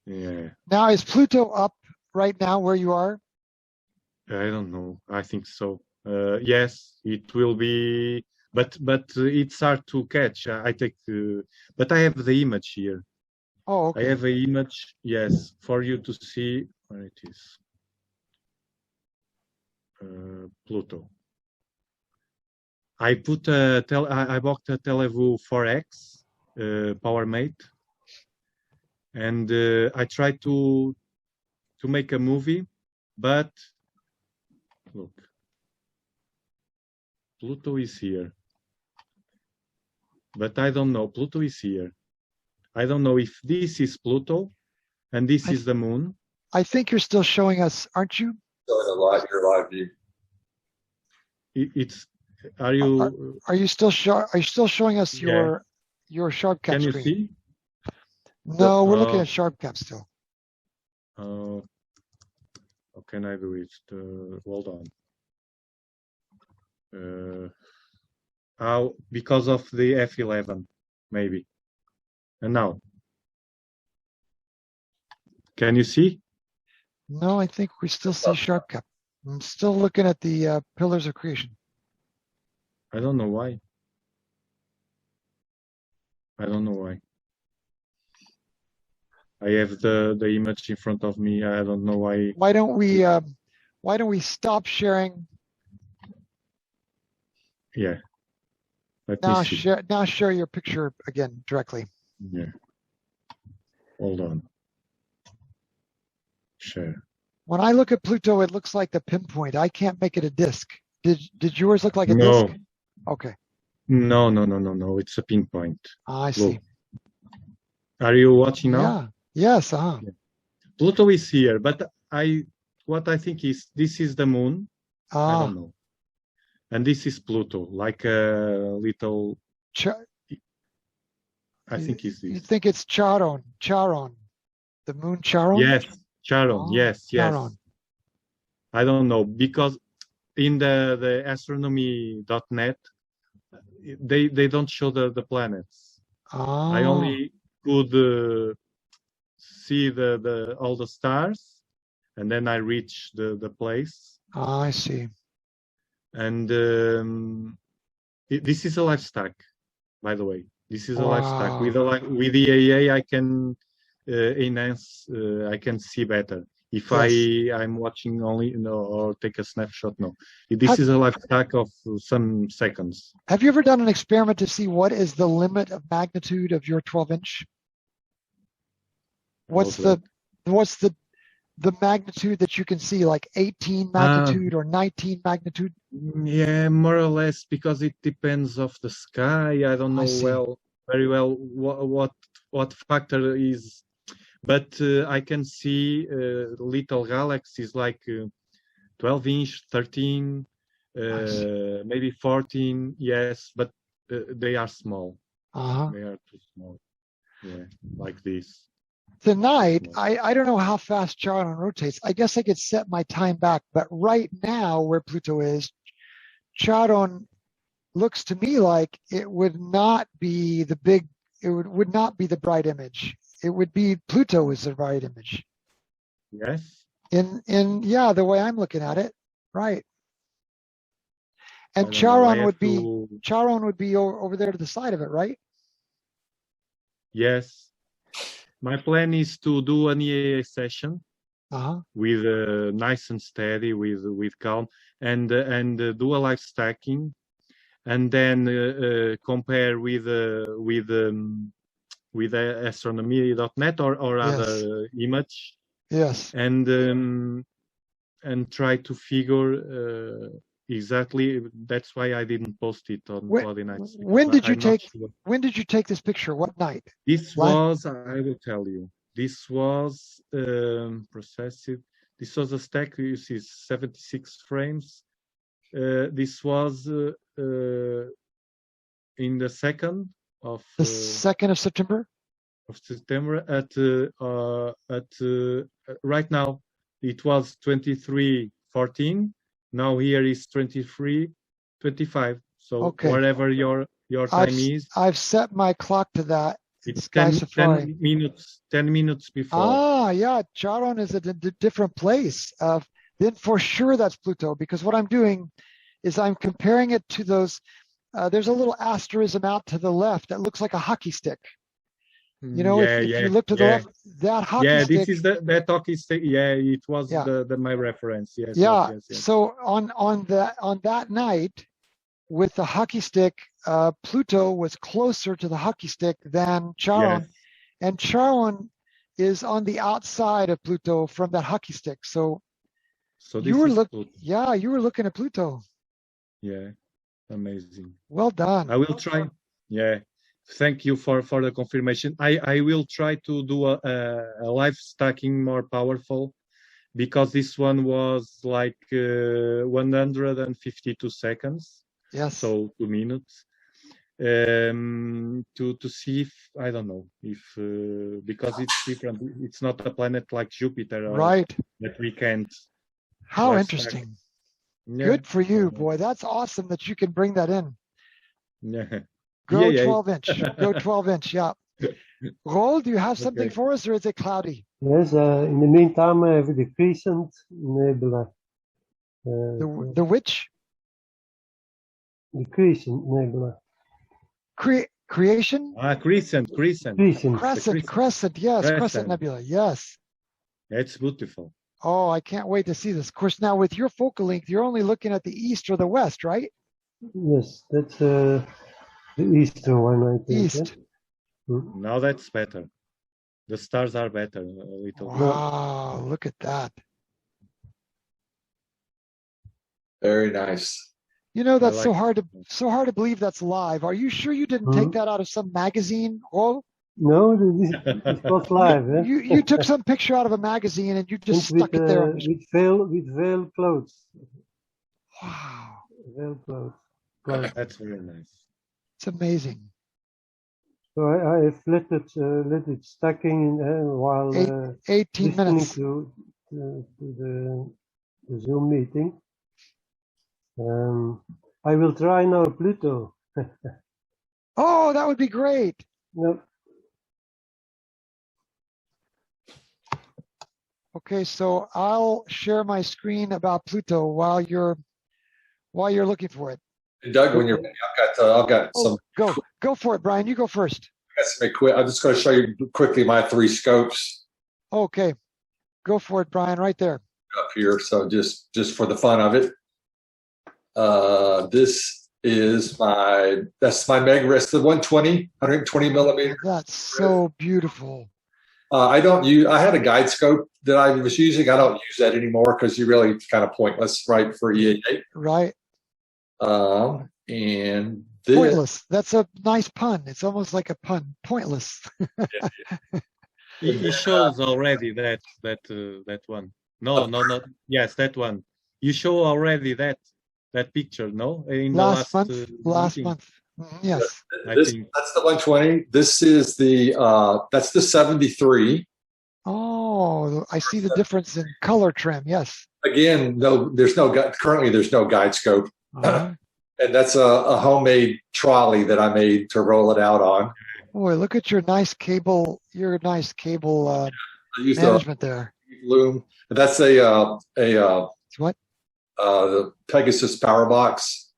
Speaker 2: Yeah.
Speaker 1: Now, is Pluto up right now where you are?
Speaker 2: I don't know. I think so. Yes, it will be, but it's hard to catch. I take, but I have the image here.
Speaker 1: Oh, okay.
Speaker 2: I have an image, yes, for you to see where it is. Pluto. I put I bought a Teleview 4X PowerMate, and I tried to make a movie, but look, Pluto is here, but I don't know. Pluto is here. I don't know if this is Pluto and this is the moon.
Speaker 1: I think you're still showing us, aren't you?
Speaker 4: Your live view.
Speaker 2: It's. Are you?
Speaker 1: Are you still showing us
Speaker 2: Yeah.
Speaker 1: your sharp cap
Speaker 2: Can you
Speaker 1: screen?
Speaker 2: see?
Speaker 1: No, we're looking at sharp cap still.
Speaker 2: How can I do it? Hold on. How, because of the F11, maybe. And now, can you see?
Speaker 1: No, I think we still see sharp cap. I'm still looking at the pillars of creation.
Speaker 2: I don't know why. I don't know why. I have the image in front of me. I don't know why.
Speaker 1: Why don't we stop sharing?
Speaker 2: Yeah. Let me see.
Speaker 1: Now share your picture again directly.
Speaker 2: Yeah. Hold on. Share.
Speaker 1: When I look at Pluto, it looks like the pinpoint. I can't make it a disk. Did yours look like a
Speaker 2: No.
Speaker 1: disk? Okay.
Speaker 2: No. It's a pinpoint.
Speaker 1: I see.
Speaker 2: Look. Are you watching now?
Speaker 1: Yeah. Yes.
Speaker 2: Yeah. Pluto is here, but what I think is this is the moon. I don't know. And this is Pluto, like a little. I think it's this.
Speaker 1: You think it's Charon? The moon Charon?
Speaker 2: Yes, Charon. Yes.
Speaker 1: Charon.
Speaker 2: I don't know, because in the astronomy.net, they don't show the planets. I only could see the all the stars, and then I reach the place.
Speaker 1: I see.
Speaker 2: And this is a live stack, by the way. This is a live stack. With EAA, I can enhance. I can see better. If yes. I'm watching only, or take a snapshot, no. This is a live stack of some seconds.
Speaker 1: Have you ever done an experiment to see what is the limit of magnitude of your 12-inch? What's the magnitude that you can see, like 18 magnitude or 19 magnitude?
Speaker 2: Yeah, more or less, because it depends of the sky. I don't know very well what factor is, but I can see little galaxies like 12-inch, 13, maybe 14. Yes, but they are small. They are too small. Yeah, like this.
Speaker 1: Tonight, I don't know how fast Charon rotates. I guess I could set my time back, but right now where Pluto is, Charon looks to me like it would not be the big, it would not be the bright image. It would be Pluto is the bright image.
Speaker 2: Yes.
Speaker 1: Yeah, the way I'm looking at it, right. And Charon would be over there to the side of it, right?
Speaker 2: Yes. My plan is to do an EAA session with nice and steady, with calm, and do a live stacking, and then compare with astronomy.net or other image.
Speaker 1: Yes.
Speaker 2: And try to figure exactly. That's why I didn't post it on Cloudy Nights.
Speaker 1: When did you take this picture? What night?
Speaker 2: This was, I will tell you. This was processed. This was a stack. You see, 76 frames. this was in the 2nd of
Speaker 1: The 2nd of September.
Speaker 2: September at right now it was 23:14. Now here is 23:25. So
Speaker 1: Okay.
Speaker 2: whatever your time is,
Speaker 1: I've set my clock to that.
Speaker 2: it's
Speaker 1: Sky
Speaker 2: 10
Speaker 1: Safari.
Speaker 2: minutes. 10 minutes before.
Speaker 1: Ah, yeah, Charon is at a different place. Then for sure that's Pluto, because what I'm doing is I'm comparing it to those. There's a little asterism out to the left that looks like a hockey stick. You know, if you look to the left, that hockey stick.
Speaker 2: This is that hockey stick. Yeah, it was my reference. Yes.
Speaker 1: Yeah.
Speaker 2: Yes.
Speaker 1: So on that night, with the hockey stick, Pluto was closer to the hockey stick than Charon,
Speaker 2: Yes.
Speaker 1: and Charon is on the outside of Pluto from that hockey stick. So
Speaker 2: this
Speaker 1: you were
Speaker 2: is
Speaker 1: looking,
Speaker 2: Pluto.
Speaker 1: you were looking at Pluto.
Speaker 2: Yeah, amazing.
Speaker 1: Well done.
Speaker 2: I will try. Yeah, thank you for the confirmation. I will try to do a live stacking more powerful, because this one was like 152 seconds.
Speaker 1: Yes.
Speaker 2: So 2 minutes. To see if, I don't know if because it's different. It's not a planet like Jupiter,
Speaker 1: Right.
Speaker 2: that we can't.
Speaker 1: How
Speaker 2: live
Speaker 1: interesting.
Speaker 2: stack. Yeah.
Speaker 1: Good for you, boy. That's awesome that you can bring that in.
Speaker 2: Yeah.
Speaker 1: Go
Speaker 2: Yeah.
Speaker 1: 12 inch. Go 12 inch. Yeah. Roel, do you have something
Speaker 2: Okay.
Speaker 1: for us, or is it cloudy?
Speaker 6: Yes, in the meantime, I have the crescent nebula.
Speaker 1: The which?
Speaker 6: The crescent nebula.
Speaker 1: Creation?
Speaker 2: Crescent.
Speaker 6: Crescent.
Speaker 1: Crescent. Yes, Crescent Nebula. Yes.
Speaker 2: It's beautiful.
Speaker 1: Oh, I can't wait to see this. Of course, now with your focal length, you're only looking at the east or the west, right?
Speaker 6: Yes, that's the eastern one, I think.
Speaker 1: East.
Speaker 6: Yeah?
Speaker 2: Now that's better. The stars are better a little.
Speaker 1: Wow, look at that.
Speaker 4: Very nice.
Speaker 1: You know, that's
Speaker 2: like
Speaker 1: so hard to believe that's live. Are you sure you didn't take that out of some magazine? Oh,
Speaker 6: No, this was live. Eh?
Speaker 1: you took some picture out of a magazine and you just
Speaker 6: And
Speaker 1: stuck it there.
Speaker 6: with veil clothes.
Speaker 1: Wow,
Speaker 6: Veil clothes.
Speaker 2: That's very nice.
Speaker 1: it's amazing.
Speaker 6: So I have let it stacking while
Speaker 1: 18
Speaker 6: listening
Speaker 1: minutes.
Speaker 6: to the Zoom meeting. I will try now Pluto.
Speaker 1: Oh, that would be great.
Speaker 6: No.
Speaker 1: Okay, so I'll share my screen about Pluto while you're looking for it.
Speaker 4: And Doug, when you're ready, I've got
Speaker 1: Oh,
Speaker 4: some.
Speaker 1: go for it, Brian. You go first.
Speaker 4: I'm just going to show you quickly my 3 scopes
Speaker 1: Okay, go for it, Brian. Right there.
Speaker 4: up here. So just for the fun of it, this is that's my Megaris, the 120 millimeter.
Speaker 1: That's so beautiful.
Speaker 4: I had a guide scope that I was using. I don't use that anymore because you're really kind of pointless, right, for EAA.
Speaker 1: Right.
Speaker 4: And this,
Speaker 1: Pointless. That's a nice pun. It's almost like a pun. Pointless.
Speaker 2: He shows already that one. No. Yes, that one. You show already that picture, no? In
Speaker 1: last
Speaker 2: the
Speaker 1: month. Last
Speaker 2: meeting.
Speaker 1: month. Yes.
Speaker 4: that's the 120. This is that's the 73.
Speaker 1: Oh, I see the difference in color trim. Yes.
Speaker 4: Again, currently there's no guide scope.
Speaker 1: Uh-huh.
Speaker 4: And that's a homemade trolley that I made to roll it out on.
Speaker 1: Boy, look at your nice cable.
Speaker 4: I used
Speaker 1: management there.
Speaker 4: loom. That's
Speaker 1: What?
Speaker 4: the Pegasus power box.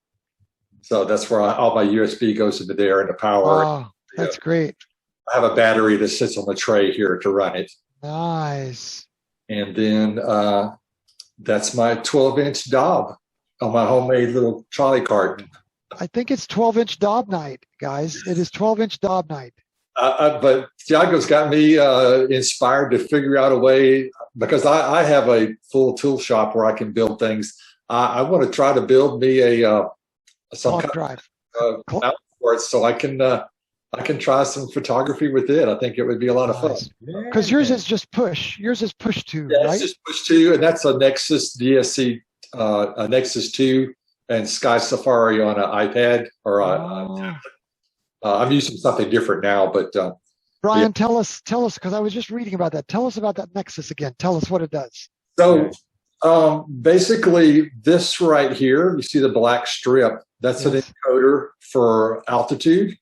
Speaker 4: So that's where all my USB goes into there and the power.
Speaker 1: Wow, that's great.
Speaker 4: I have a battery that sits on the tray here to run it.
Speaker 1: Nice.
Speaker 4: And then that's my 12-inch Dob on my homemade little trolley cart.
Speaker 1: I think it's 12-inch Dob night, guys. It is 12-inch Dob night.
Speaker 4: But Thiago's got me inspired to figure out a way, because I have a full tool shop where I can build things. I want to try to build me some kind
Speaker 1: drive.
Speaker 4: of mount for it, so I can try some photography with it. I think it would be a lot of fun.
Speaker 1: Because yours is just push. Yours is push 2,
Speaker 4: Yeah,
Speaker 1: right?
Speaker 4: it's just push 2, and that's a Nexus DSC, a Nexus 2 and Sky Safari on an iPad or
Speaker 1: Oh.
Speaker 4: I'm using something different now, but
Speaker 1: Brian, tell us, because I was just reading about that. Tell us about that Nexus again. Tell us what it does.
Speaker 4: so basically this right here, you see the black strip, that's an encoder for altitude,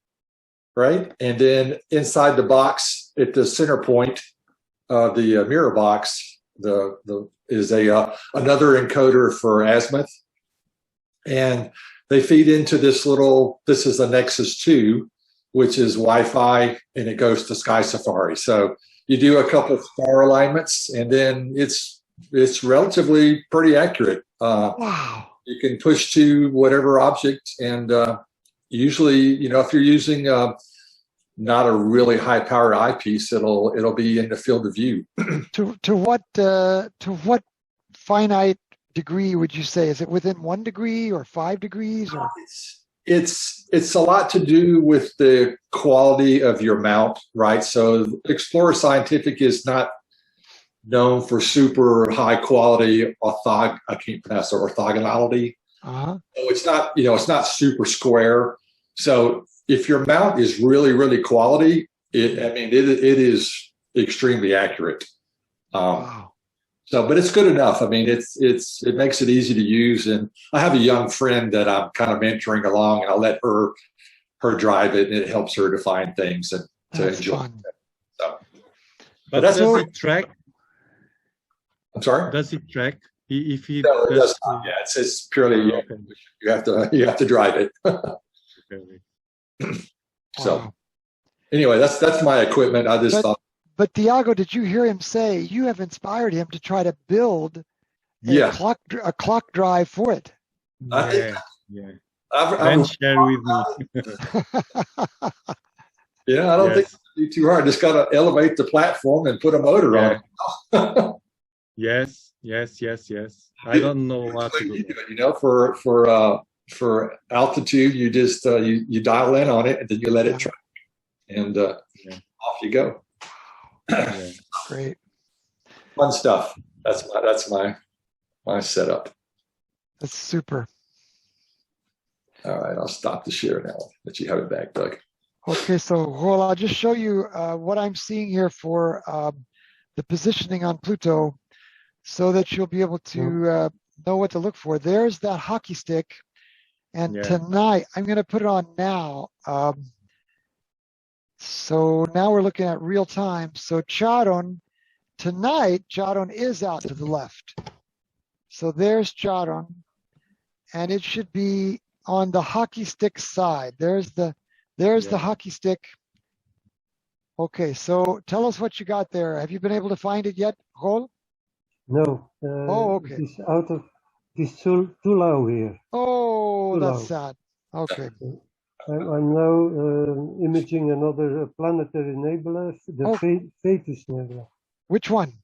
Speaker 4: right? And then inside the box at the center point of the mirror box, is another encoder for azimuth. And they feed into this is a Nexus 2, which is Wi-Fi, and it goes to Sky Safari. So you do a couple of star alignments, and then it's relatively pretty accurate.
Speaker 1: Wow.
Speaker 4: You can push to whatever object, and usually, if you're using not a really high-powered eyepiece, it'll be in the field of view.
Speaker 1: To what finite degree would you say? Is it within 1 degree or 5 degrees? Or
Speaker 4: it's a lot to do with the quality of your mount, right? So Explorer Scientific is not known for super high quality orthogonality. So it's not, it's not super square. So if your mount is really, really quality, it is extremely accurate.
Speaker 1: wow.
Speaker 4: So, but it's good enough. I mean, it makes it easy to use. And I have a young friend that I'm kind of mentoring along, and I'll let her drive it, and it helps her to find things and to enjoy.
Speaker 1: Fun.
Speaker 4: So,
Speaker 2: but does it track?
Speaker 4: I'm sorry.
Speaker 2: Does it track? If he
Speaker 4: no, it
Speaker 2: does,
Speaker 4: not. Yeah, it's purely you have to drive it. So,
Speaker 1: wow.
Speaker 4: Anyway, that's my equipment. I just thought.
Speaker 1: But Thiago, did you hear him say you have inspired him to try to build a clock drive for it?
Speaker 2: Yeah.
Speaker 4: I've
Speaker 2: share with me.
Speaker 4: Yeah, I don't think it'd be too hard. Just got to elevate the platform and put a motor on it.
Speaker 2: Yes. I don't know what to do.
Speaker 4: For altitude, you just you dial in on it, and then you let it track, and off you go.
Speaker 1: Great.
Speaker 4: Fun stuff. That's my setup.
Speaker 1: That's super.
Speaker 4: All right, I'll stop the share now. Let you have it back, Doug.
Speaker 1: Okay, so well, I'll just show you what I'm seeing here for the positioning on Pluto, so that you'll be able to know what to look for. There's that hockey stick, and tonight I'm going to put it on now. So now we're looking at real time. So tonight Charon is out to the left. So there's Charon, and it should be on the hockey stick side. There's the hockey stick. Okay, so tell us what you got there. Have you been able to find it yet, Rol?
Speaker 6: No.
Speaker 1: Okay.
Speaker 6: It's too low here.
Speaker 1: Oh,
Speaker 6: too
Speaker 1: that's
Speaker 6: low.
Speaker 1: sad. Okay.
Speaker 6: I'm now imaging another planetary nebula, the Vetus nebula.
Speaker 1: Which one?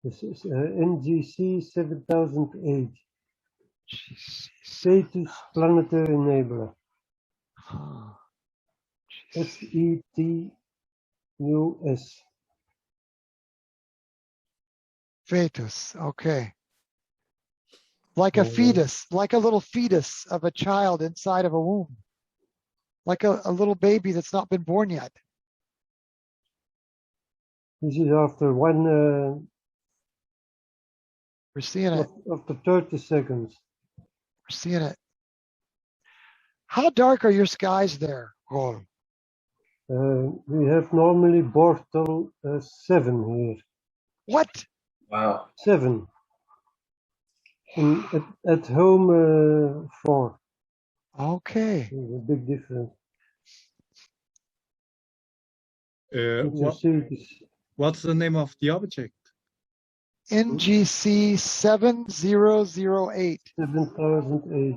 Speaker 6: This is NGC 7008.
Speaker 1: Jeez.
Speaker 6: Vetus planetary nebula. SETUS.
Speaker 1: Vetus. Okay. Like a fetus, like a little fetus of a child inside of a womb. Like a little baby that's not been born yet.
Speaker 6: This is after
Speaker 1: We're seeing it.
Speaker 6: after 30 seconds.
Speaker 1: We're seeing it. How dark are your skies there, Rol?
Speaker 6: We have normally Bortle 7 here.
Speaker 1: What?
Speaker 4: Wow.
Speaker 6: 7. And at home 4.
Speaker 1: Okay.
Speaker 6: There's a big difference.
Speaker 2: What's the name of the object?
Speaker 1: NGC 7008.
Speaker 6: 7008.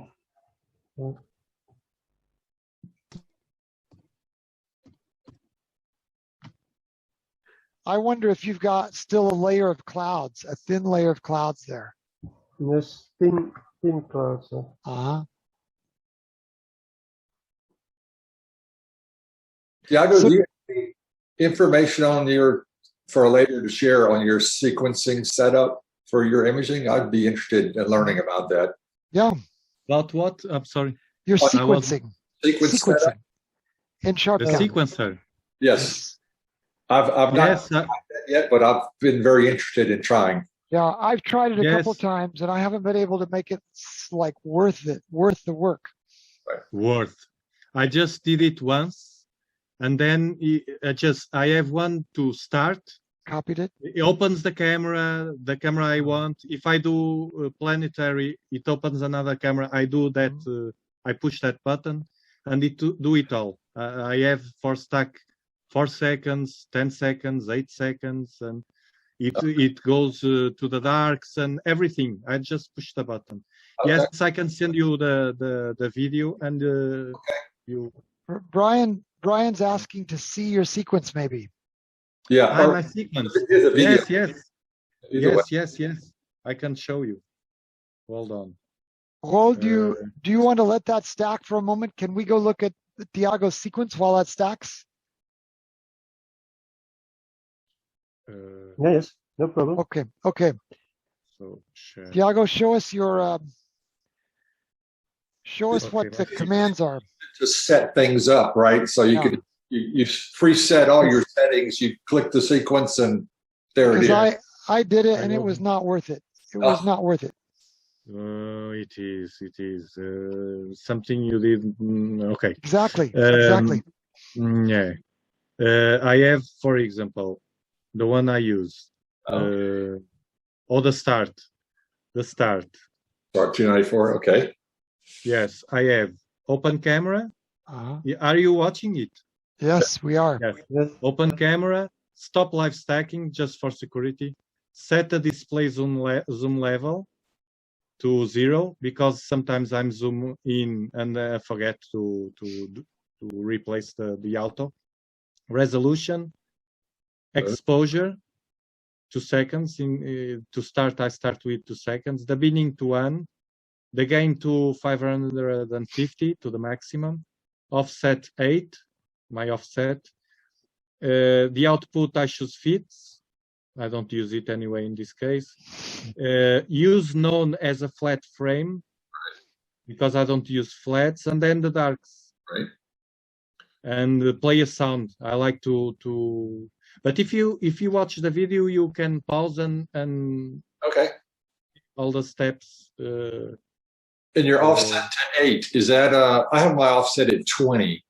Speaker 1: I wonder if you've got still a layer of clouds, a thin layer of clouds there.
Speaker 6: Yes, thin clouds.
Speaker 4: Thiago, do you have any information for later to share on your sequencing setup for your imaging? I'd be interested in learning about that.
Speaker 1: Yeah.
Speaker 2: About what? I'm sorry.
Speaker 1: You're
Speaker 2: I was
Speaker 1: sequencing.
Speaker 4: Sequence setup?
Speaker 1: Sequencing in
Speaker 2: the
Speaker 1: SharpCam.
Speaker 2: sequencer.
Speaker 4: Yes. I've not
Speaker 2: Yes,
Speaker 4: tried that yet, but I've been very interested in trying.
Speaker 1: Yeah, I've tried it a couple
Speaker 2: yes,
Speaker 1: times and I haven't been able to make it like worth the work.
Speaker 2: worth. I just did it once, and then I have one to start.
Speaker 1: Copied it.
Speaker 2: It opens the camera I want. If I do planetary, it opens another camera. I do that. I push that button, and it do it all. I have for stack 4 seconds, 10 seconds, 8 seconds, and it goes to the darks and everything. I just push the button.
Speaker 4: Okay.
Speaker 2: Yes, I can send you the video, and you.
Speaker 1: Brian's asking to see your sequence, maybe.
Speaker 4: Yeah.
Speaker 2: My sequence.
Speaker 4: Here's a video.
Speaker 2: Yes. I can show you. Hold on.
Speaker 1: Raul, do you want to let that stack for a moment? Can we go look at Thiago's sequence while that stacks?
Speaker 6: Yes, no problem.
Speaker 1: Okay.
Speaker 2: So share.
Speaker 1: Thiago, show us your what the
Speaker 2: Okay.
Speaker 1: commands are.
Speaker 4: To set things up, right? So you
Speaker 1: Yeah.
Speaker 4: could you preset all your settings. You click the sequence, and there it is.
Speaker 1: Because I did it
Speaker 2: I
Speaker 1: and it
Speaker 2: know.
Speaker 1: was not worth it. It was not worth it.
Speaker 2: It is something you did. Okay.
Speaker 1: Exactly.
Speaker 2: Yeah. I have, for example, the one I use. Or the start.
Speaker 4: Start 294. Okay.
Speaker 2: Yes, I have open camera.
Speaker 1: Uh-huh.
Speaker 2: Are you watching it?
Speaker 1: Yes, we are.
Speaker 6: Yes.
Speaker 2: Open camera. Stop live stacking just for security. Set the display zoom level to 0, because sometimes I'm zoom in and I forget to replace the auto. Resolution, exposure, 2 seconds. To start, I start with 2 seconds. The binning to 1, the gain to 550 to the maximum. Offset 8, my offset. The output I choose fits. I don't use it anyway in this case. Use known as a flat frame, because I don't use flats, and then the darks.
Speaker 4: Right.
Speaker 2: And play a sound. I like to. But if you watch the video, you can pause and
Speaker 4: Okay.
Speaker 2: all the steps.
Speaker 4: And your offset to 8, is that I have my offset at 20.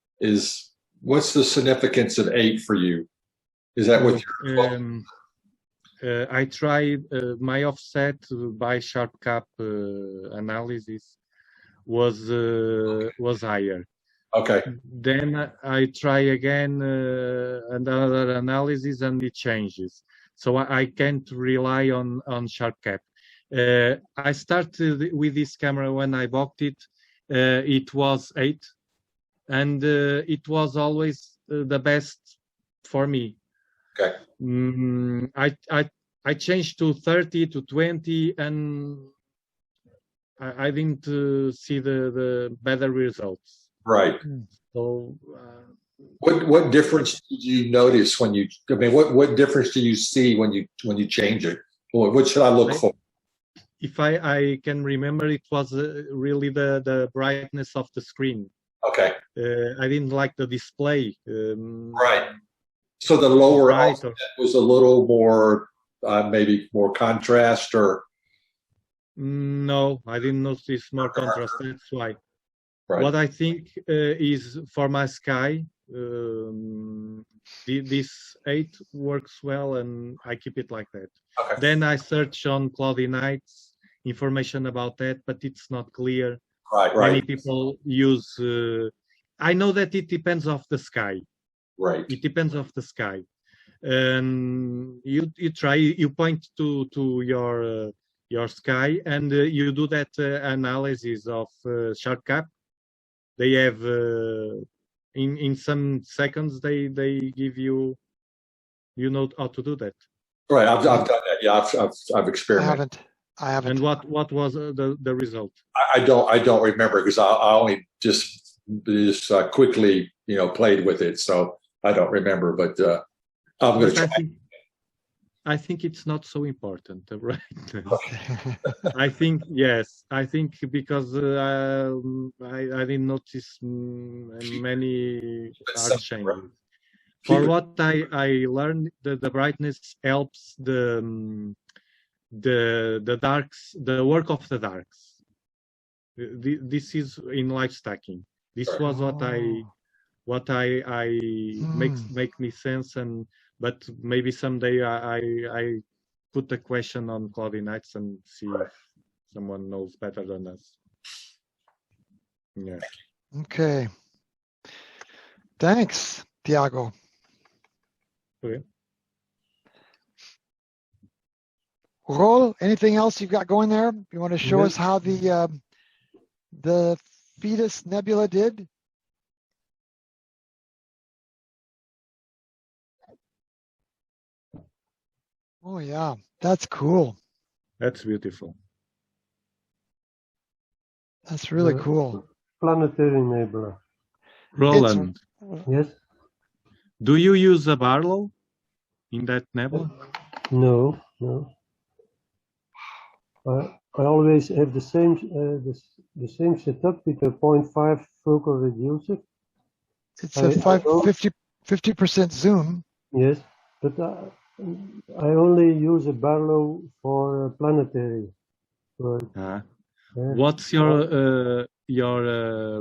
Speaker 4: What's the significance of 8 for you? Is that with your
Speaker 2: I tried my offset by SharpCap analysis was higher.
Speaker 4: Okay.
Speaker 2: Then I try again another analysis, and it changes. So I can't rely on SharpCap. I started with this camera when I bought it. It was 8, and it was always the best for me.
Speaker 4: Okay.
Speaker 2: I changed to 30 to 20, and I didn't see the better results.
Speaker 4: Right.
Speaker 2: So
Speaker 4: what difference did you notice when you? I mean, what difference do you see when you change it? What should I look for?
Speaker 2: If I can remember, it was really the brightness of the screen.
Speaker 4: Okay.
Speaker 2: I didn't like the display.
Speaker 4: Right. So the lower offset was a little more, maybe more contrast, or?
Speaker 2: No, I didn't notice more contrast. That's why.
Speaker 4: Right.
Speaker 2: What I think is for my sky, this 8 works well, and I keep it like that.
Speaker 4: Okay.
Speaker 2: Then I search on cloudy nights information about that, but it's not clear.
Speaker 4: Right.
Speaker 2: Many people use. I know that it depends of the sky.
Speaker 4: Right.
Speaker 2: It depends of the sky. You try. You point to your sky, and you do that analysis of SharpCap. They have in some seconds they give you know how to do that.
Speaker 4: Right. I've done that. Yeah. I've experimented.
Speaker 1: I haven't.
Speaker 2: And what was the result?
Speaker 4: I don't remember, because I only just quickly played with it, so I don't remember. But I'm going to try.
Speaker 2: I think it's not so important, the brightness.
Speaker 1: Okay.
Speaker 2: I think yes. I think because I didn't notice many art changes. For what I learned, the brightness helps the darks, the work of the darks. This is in live stacking. This was what I make me sense, and but maybe someday I put the question on Cloudy Nights and see if someone knows better than us. Yeah.
Speaker 1: Okay. Thanks, Tiago.
Speaker 2: Okay.
Speaker 1: Rol, anything else you've got going there? You want to show us how the Fetus Nebula did? Oh yeah, that's cool.
Speaker 2: That's beautiful.
Speaker 1: That's really cool.
Speaker 6: Planetary nebula.
Speaker 2: Roland,
Speaker 6: Yes?
Speaker 2: do you use a Barlow in that nebula?
Speaker 6: No, no. I always have the same setup with a 0.5 focal reducer.
Speaker 1: It's a 50% zoom.
Speaker 6: Yes, but I only use a Barlow for planetary work.
Speaker 2: What's your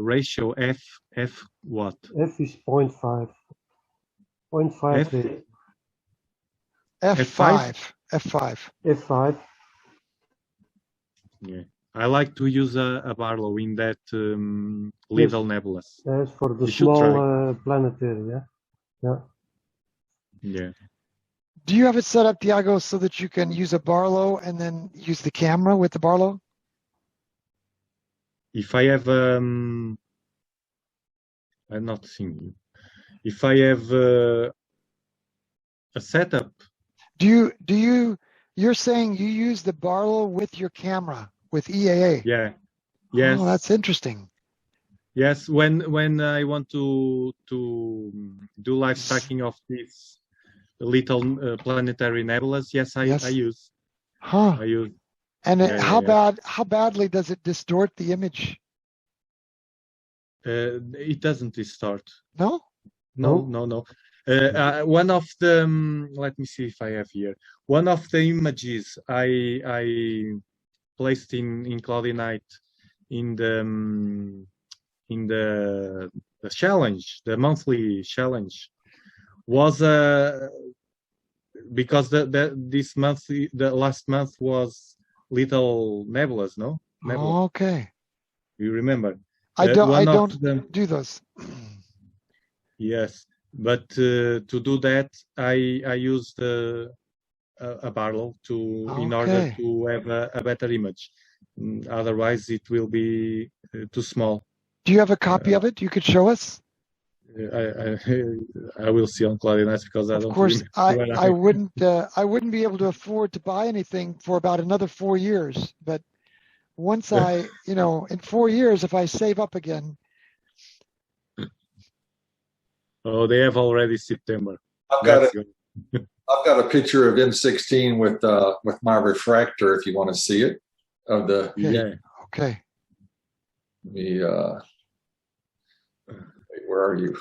Speaker 2: ratio? F what?
Speaker 6: F is 0.5. 0.5.
Speaker 1: F5.
Speaker 6: F5.
Speaker 2: Yeah, I like to use a Barlow in that little nebulas.
Speaker 6: Yes, for the small planetary. Yeah.
Speaker 2: Yeah.
Speaker 1: Do you have it set up, Tiago, so that you can use a Barlow and then use the camera with the Barlow?
Speaker 2: If I have I'm not seeing you. If I have a setup.
Speaker 1: You're saying you use the Barlow with your camera with EAA?
Speaker 2: Yeah. Yes.
Speaker 1: Oh, that's interesting.
Speaker 2: Yes, when I want to do live stacking of these little planetary nebulas, yes, I use.
Speaker 1: Huh.
Speaker 2: I use.
Speaker 1: And how badly does it distort the image?
Speaker 2: It doesn't distort.
Speaker 1: No?
Speaker 2: No. One of the let me see if I have here. One of the images I placed in Cloudy Night in the challenge, the monthly challenge, was because this month, the last month was little nebulas, no? Nebula.
Speaker 1: Okay.
Speaker 2: You remember?
Speaker 1: I don't do those.
Speaker 2: Yes, but to do that, I used a Barlow in order to have a better image. Otherwise, it will be too small.
Speaker 1: Do you have a copy of it you could show us?
Speaker 2: I will see on Cloudy Nights because I don't.
Speaker 1: Of course, I wouldn't be able to afford to buy anything for about another 4 years. But once in 4 years, if I save up again.
Speaker 2: Oh, they have already September.
Speaker 4: I've got a picture of M16 with my refractor if you want to see it. Of the
Speaker 1: Okay.
Speaker 4: Where are you?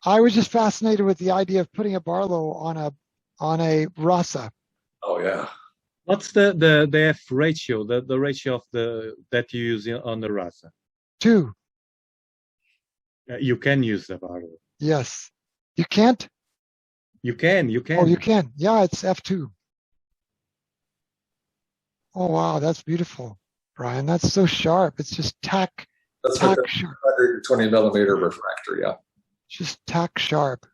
Speaker 1: I was just fascinated with the idea of putting a Barlow on a Rasa.
Speaker 4: Oh yeah.
Speaker 2: What's the F ratio? The ratio of that you use on the Rasa?
Speaker 1: 2.
Speaker 2: You can use the Barlow.
Speaker 1: Yes. You can't?
Speaker 2: You can.
Speaker 1: Oh, you can. Yeah, it's F2. Oh wow, that's beautiful, Brian. That's so sharp. It's just tack.
Speaker 4: That's
Speaker 1: tack
Speaker 4: with
Speaker 1: sharp.
Speaker 4: 120 millimeter refractor. Yeah.
Speaker 1: Just tack sharp.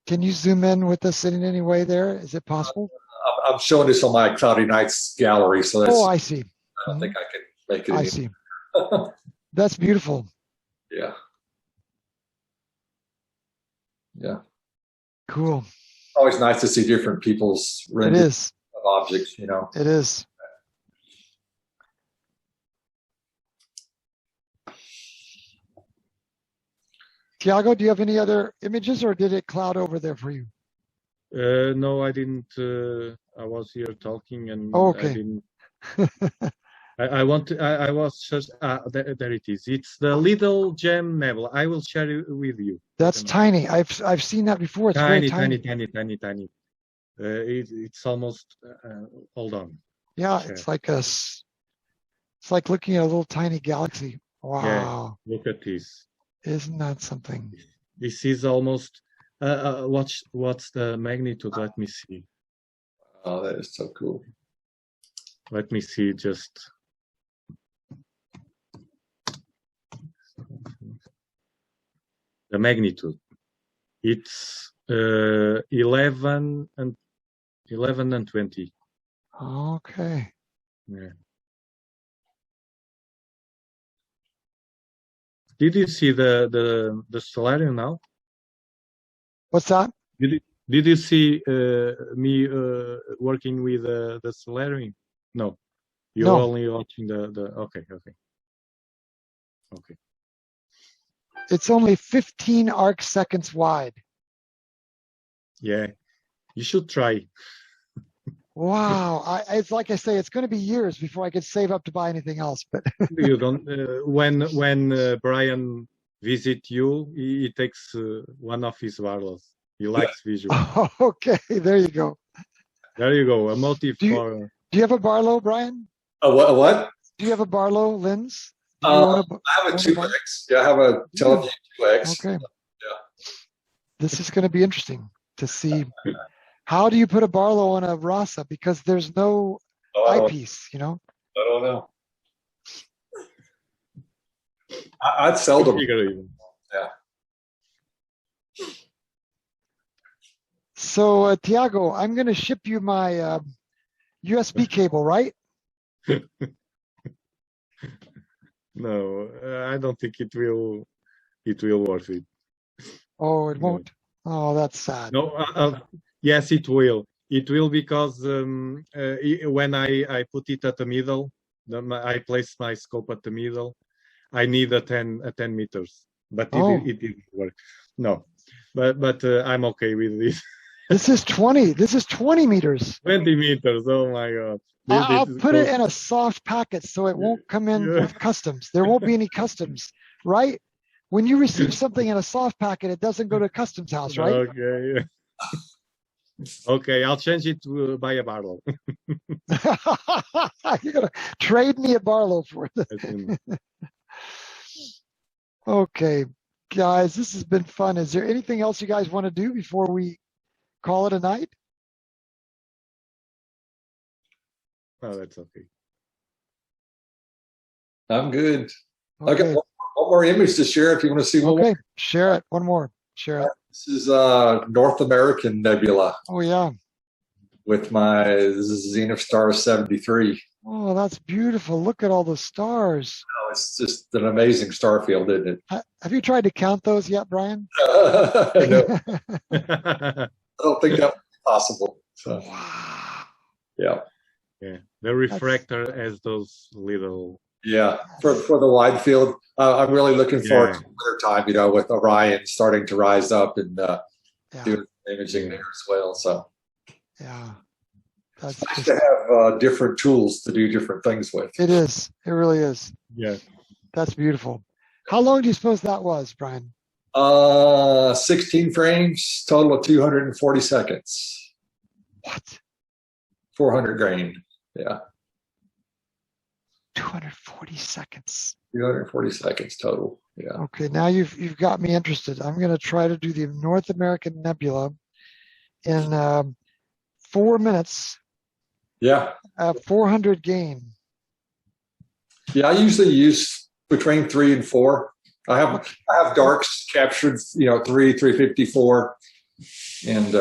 Speaker 1: Can you zoom in with us in any way there? Is it possible?
Speaker 4: I'm showing this on my Cloudy Nights gallery, so that's.
Speaker 1: Oh, I see.
Speaker 4: I don't think I can make it.
Speaker 1: I see. That's beautiful.
Speaker 4: Yeah. Yeah.
Speaker 1: Cool.
Speaker 4: Always nice to see different people's renditions of objects, you know.
Speaker 1: It is. Tiago, do you have any other images, or did it cloud over there for you?
Speaker 2: No, I didn't. I was here talking, and
Speaker 1: Oh,
Speaker 2: I
Speaker 1: okay.
Speaker 2: didn't. I want to. I was just. There it is. It's the Little Gem Nebula. I will share it with you.
Speaker 1: That's tiny. I've seen that before. It's very
Speaker 2: Tiny,
Speaker 1: tiny.
Speaker 2: tiny. It's almost. Hold on.
Speaker 1: Yeah,
Speaker 2: Share.
Speaker 1: it's like looking at a little tiny galaxy. Wow.
Speaker 2: Yeah, look at this.
Speaker 1: Isn't that something?
Speaker 2: This is almost. What's the magnitude? Let me see.
Speaker 4: Oh, that is so cool.
Speaker 2: Let me see. Just. The magnitude. It's 11 and 20.
Speaker 1: Okay.
Speaker 2: Yeah. Did you see the stellarium now?
Speaker 1: What's that?
Speaker 2: Did you see me working with the stellarium? No, you're
Speaker 1: No.
Speaker 2: only watching the. Okay.
Speaker 1: It's only 15 arc seconds wide.
Speaker 2: Yeah, you should try.
Speaker 1: Wow. It's like I say, it's going to be years before I could save up to buy anything else. But
Speaker 2: You don't. When Brian visit you, he takes one of his wireless. He likes visual.
Speaker 1: okay, there you go.
Speaker 2: There you go. A motive for.
Speaker 1: Do you have a Barlow, Brian?
Speaker 4: What?
Speaker 1: Do you have a Barlow lens?
Speaker 4: I have a 2X. Yeah, I have a television 2X.
Speaker 1: Okay.
Speaker 4: Yeah.
Speaker 1: This is going to be interesting to see. How do you put a Barlow on a Rasa? Because there's no eyepiece, you know?
Speaker 4: I don't know. I'd seldom. Yeah.
Speaker 1: So, Tiago, I'm going to ship you my USB cable, right?
Speaker 2: No, I don't think it will worth it.
Speaker 1: Oh, it won't. Oh, that's sad.
Speaker 2: No, yes, it will. It will because when I put it at the middle, I place my scope at the middle. I need a 10 meters, but it didn't work. No, but I'm okay with this.
Speaker 1: This is 20. This is 20 meters.
Speaker 2: 20 meters. Oh my God.
Speaker 1: I'll put it in a soft packet so it won't come in with customs. There won't be any customs, right? When you receive something in a soft packet, it doesn't go to customs house, right?
Speaker 2: Okay. Yeah. Okay, I'll change it to buy a Barlow.
Speaker 1: You're gonna trade me a Barlow for it. Okay, guys, this has been fun. Is there anything else you guys want to do before we call it a night?
Speaker 2: Oh, that's okay.
Speaker 4: I'm good.
Speaker 1: Okay.
Speaker 4: I got one more image to share if you want to see one.
Speaker 1: Okay, share it. One more. Share it.
Speaker 4: This is North American Nebula.
Speaker 1: Oh, yeah.
Speaker 4: With my Zenith Star 73.
Speaker 1: Oh, that's beautiful. Look at all the stars.
Speaker 4: Oh, it's just an amazing star field, isn't it?
Speaker 1: Have you tried to count those yet, Brian?
Speaker 4: No. I don't think that would be possible. So,
Speaker 1: wow.
Speaker 4: Yeah.
Speaker 2: Yeah. The refractor has those little.
Speaker 4: Yeah. For the wide field, I'm really looking forward to winter time, with Orion starting to rise up and doing imaging there as well. So.
Speaker 1: Yeah.
Speaker 4: It's nice to have different tools to do different things with.
Speaker 1: It is. It really is.
Speaker 2: Yeah.
Speaker 1: That's beautiful. How long do you suppose that was, Brian?
Speaker 4: 16 frames, total of 240 seconds.
Speaker 1: What?
Speaker 4: 400 grain. Yeah.
Speaker 1: 240 seconds.
Speaker 4: 240 seconds total. Yeah.
Speaker 1: Okay, now you've got me interested. I'm going to try to do the North American Nebula in 4 minutes.
Speaker 4: Yeah.
Speaker 1: 400 gain.
Speaker 4: Yeah, I usually use between 3 and 4. I have darks captured, 354, and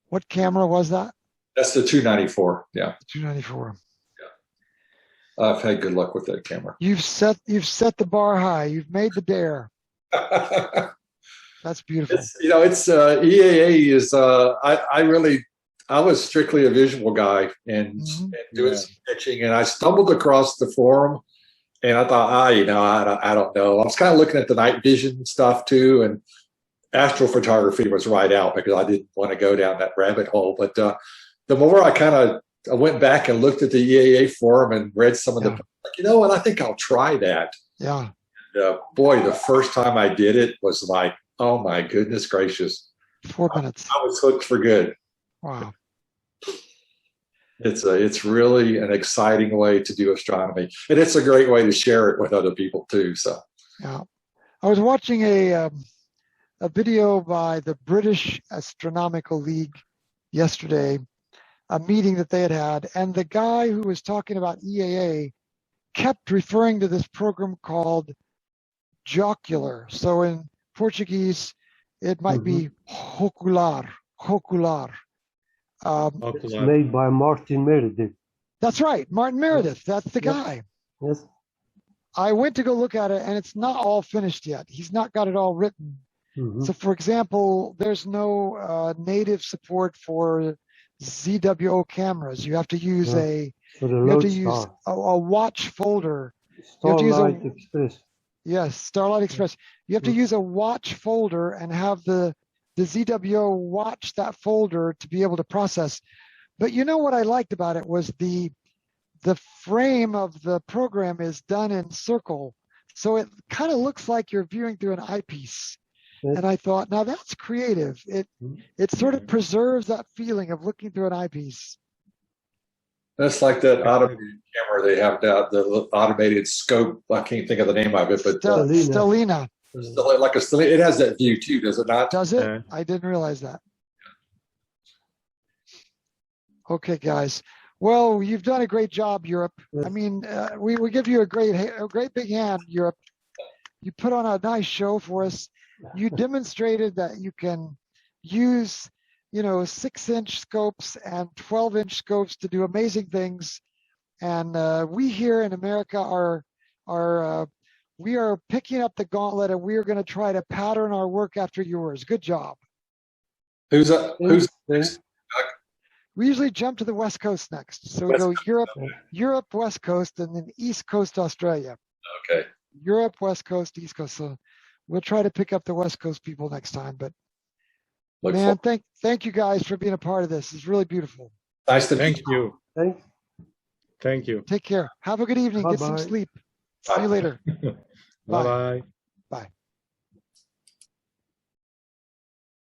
Speaker 1: what camera was that?
Speaker 4: That's the 294. Yeah.
Speaker 1: 294.
Speaker 4: Yeah. I've had good luck with that camera.
Speaker 1: You've set the bar high. You've made the dare. That's beautiful.
Speaker 4: It's EAA is I was strictly a visual guy and doing some pitching, and I stumbled across the forum, and I thought, I don't know. I was kind of looking at the night vision stuff too, and astrophotography was right out because I didn't want to go down that rabbit hole. But the more I went back and looked at the EAA forum and read some of the, like, you know what, I think I'll try that.
Speaker 1: Yeah.
Speaker 4: And, boy, the first time I did it was like, oh my goodness gracious.
Speaker 1: 4 minutes.
Speaker 4: I was hooked for good.
Speaker 1: Wow.
Speaker 4: It's really an exciting way to do astronomy, and it's a great way to share it with other people too. So
Speaker 1: yeah, I was watching a video by the British Astronomical League yesterday, a meeting that they had, and the guy who was talking about EAA kept referring to this program called Jocular. So in Portuguese, it might be Hocular.
Speaker 6: It's made by Martin Meredith.
Speaker 1: That's right, Martin Meredith. That's the guy.
Speaker 6: Yes.
Speaker 1: I went to go look at it, and it's not all finished yet. He's not got it all written. So, for example, there's no native support for ZWO cameras. You have to use a watch folder.
Speaker 6: Starlight Express.
Speaker 1: Yes, Starlight Express. You have to use a watch folder and have the ZWO watch that folder to be able to process. But you know what I liked about it was the frame of the program is done in circle. So it kind of looks like you're viewing through an eyepiece. And I thought, now that's creative. It sort of preserves that feeling of looking through an eyepiece.
Speaker 4: that's like that automated camera they have now, the automated scope. I can't think of the name of it, but
Speaker 1: Stellina.
Speaker 4: Like a Stellina. It has that view too, does it not?
Speaker 1: Does it? I didn't realize that. Okay, guys. Well, you've done a great job, Europe. I mean, we give you a great big hand, Europe. You put on a nice show for us. You demonstrated that you can use, 6-inch scopes and 12-inch scopes to do amazing things. And we here in America we are picking up the gauntlet, and we are going to try to pattern our work after yours. Good job.
Speaker 4: Who's next?
Speaker 1: We usually jump to the West Coast next. So we go Europe, West Coast, and then East Coast, Australia.
Speaker 4: Okay.
Speaker 1: Europe, West Coast, East Coast. So we'll try to pick up the West Coast people next time. But man, thank you guys for being a part of this. It's really beautiful.
Speaker 4: Nice to
Speaker 2: Thank you.
Speaker 6: Thanks.
Speaker 2: Thank you.
Speaker 1: Take care. Have a good evening.
Speaker 6: Bye-bye.
Speaker 1: Get some sleep. See you later.
Speaker 2: Bye-bye.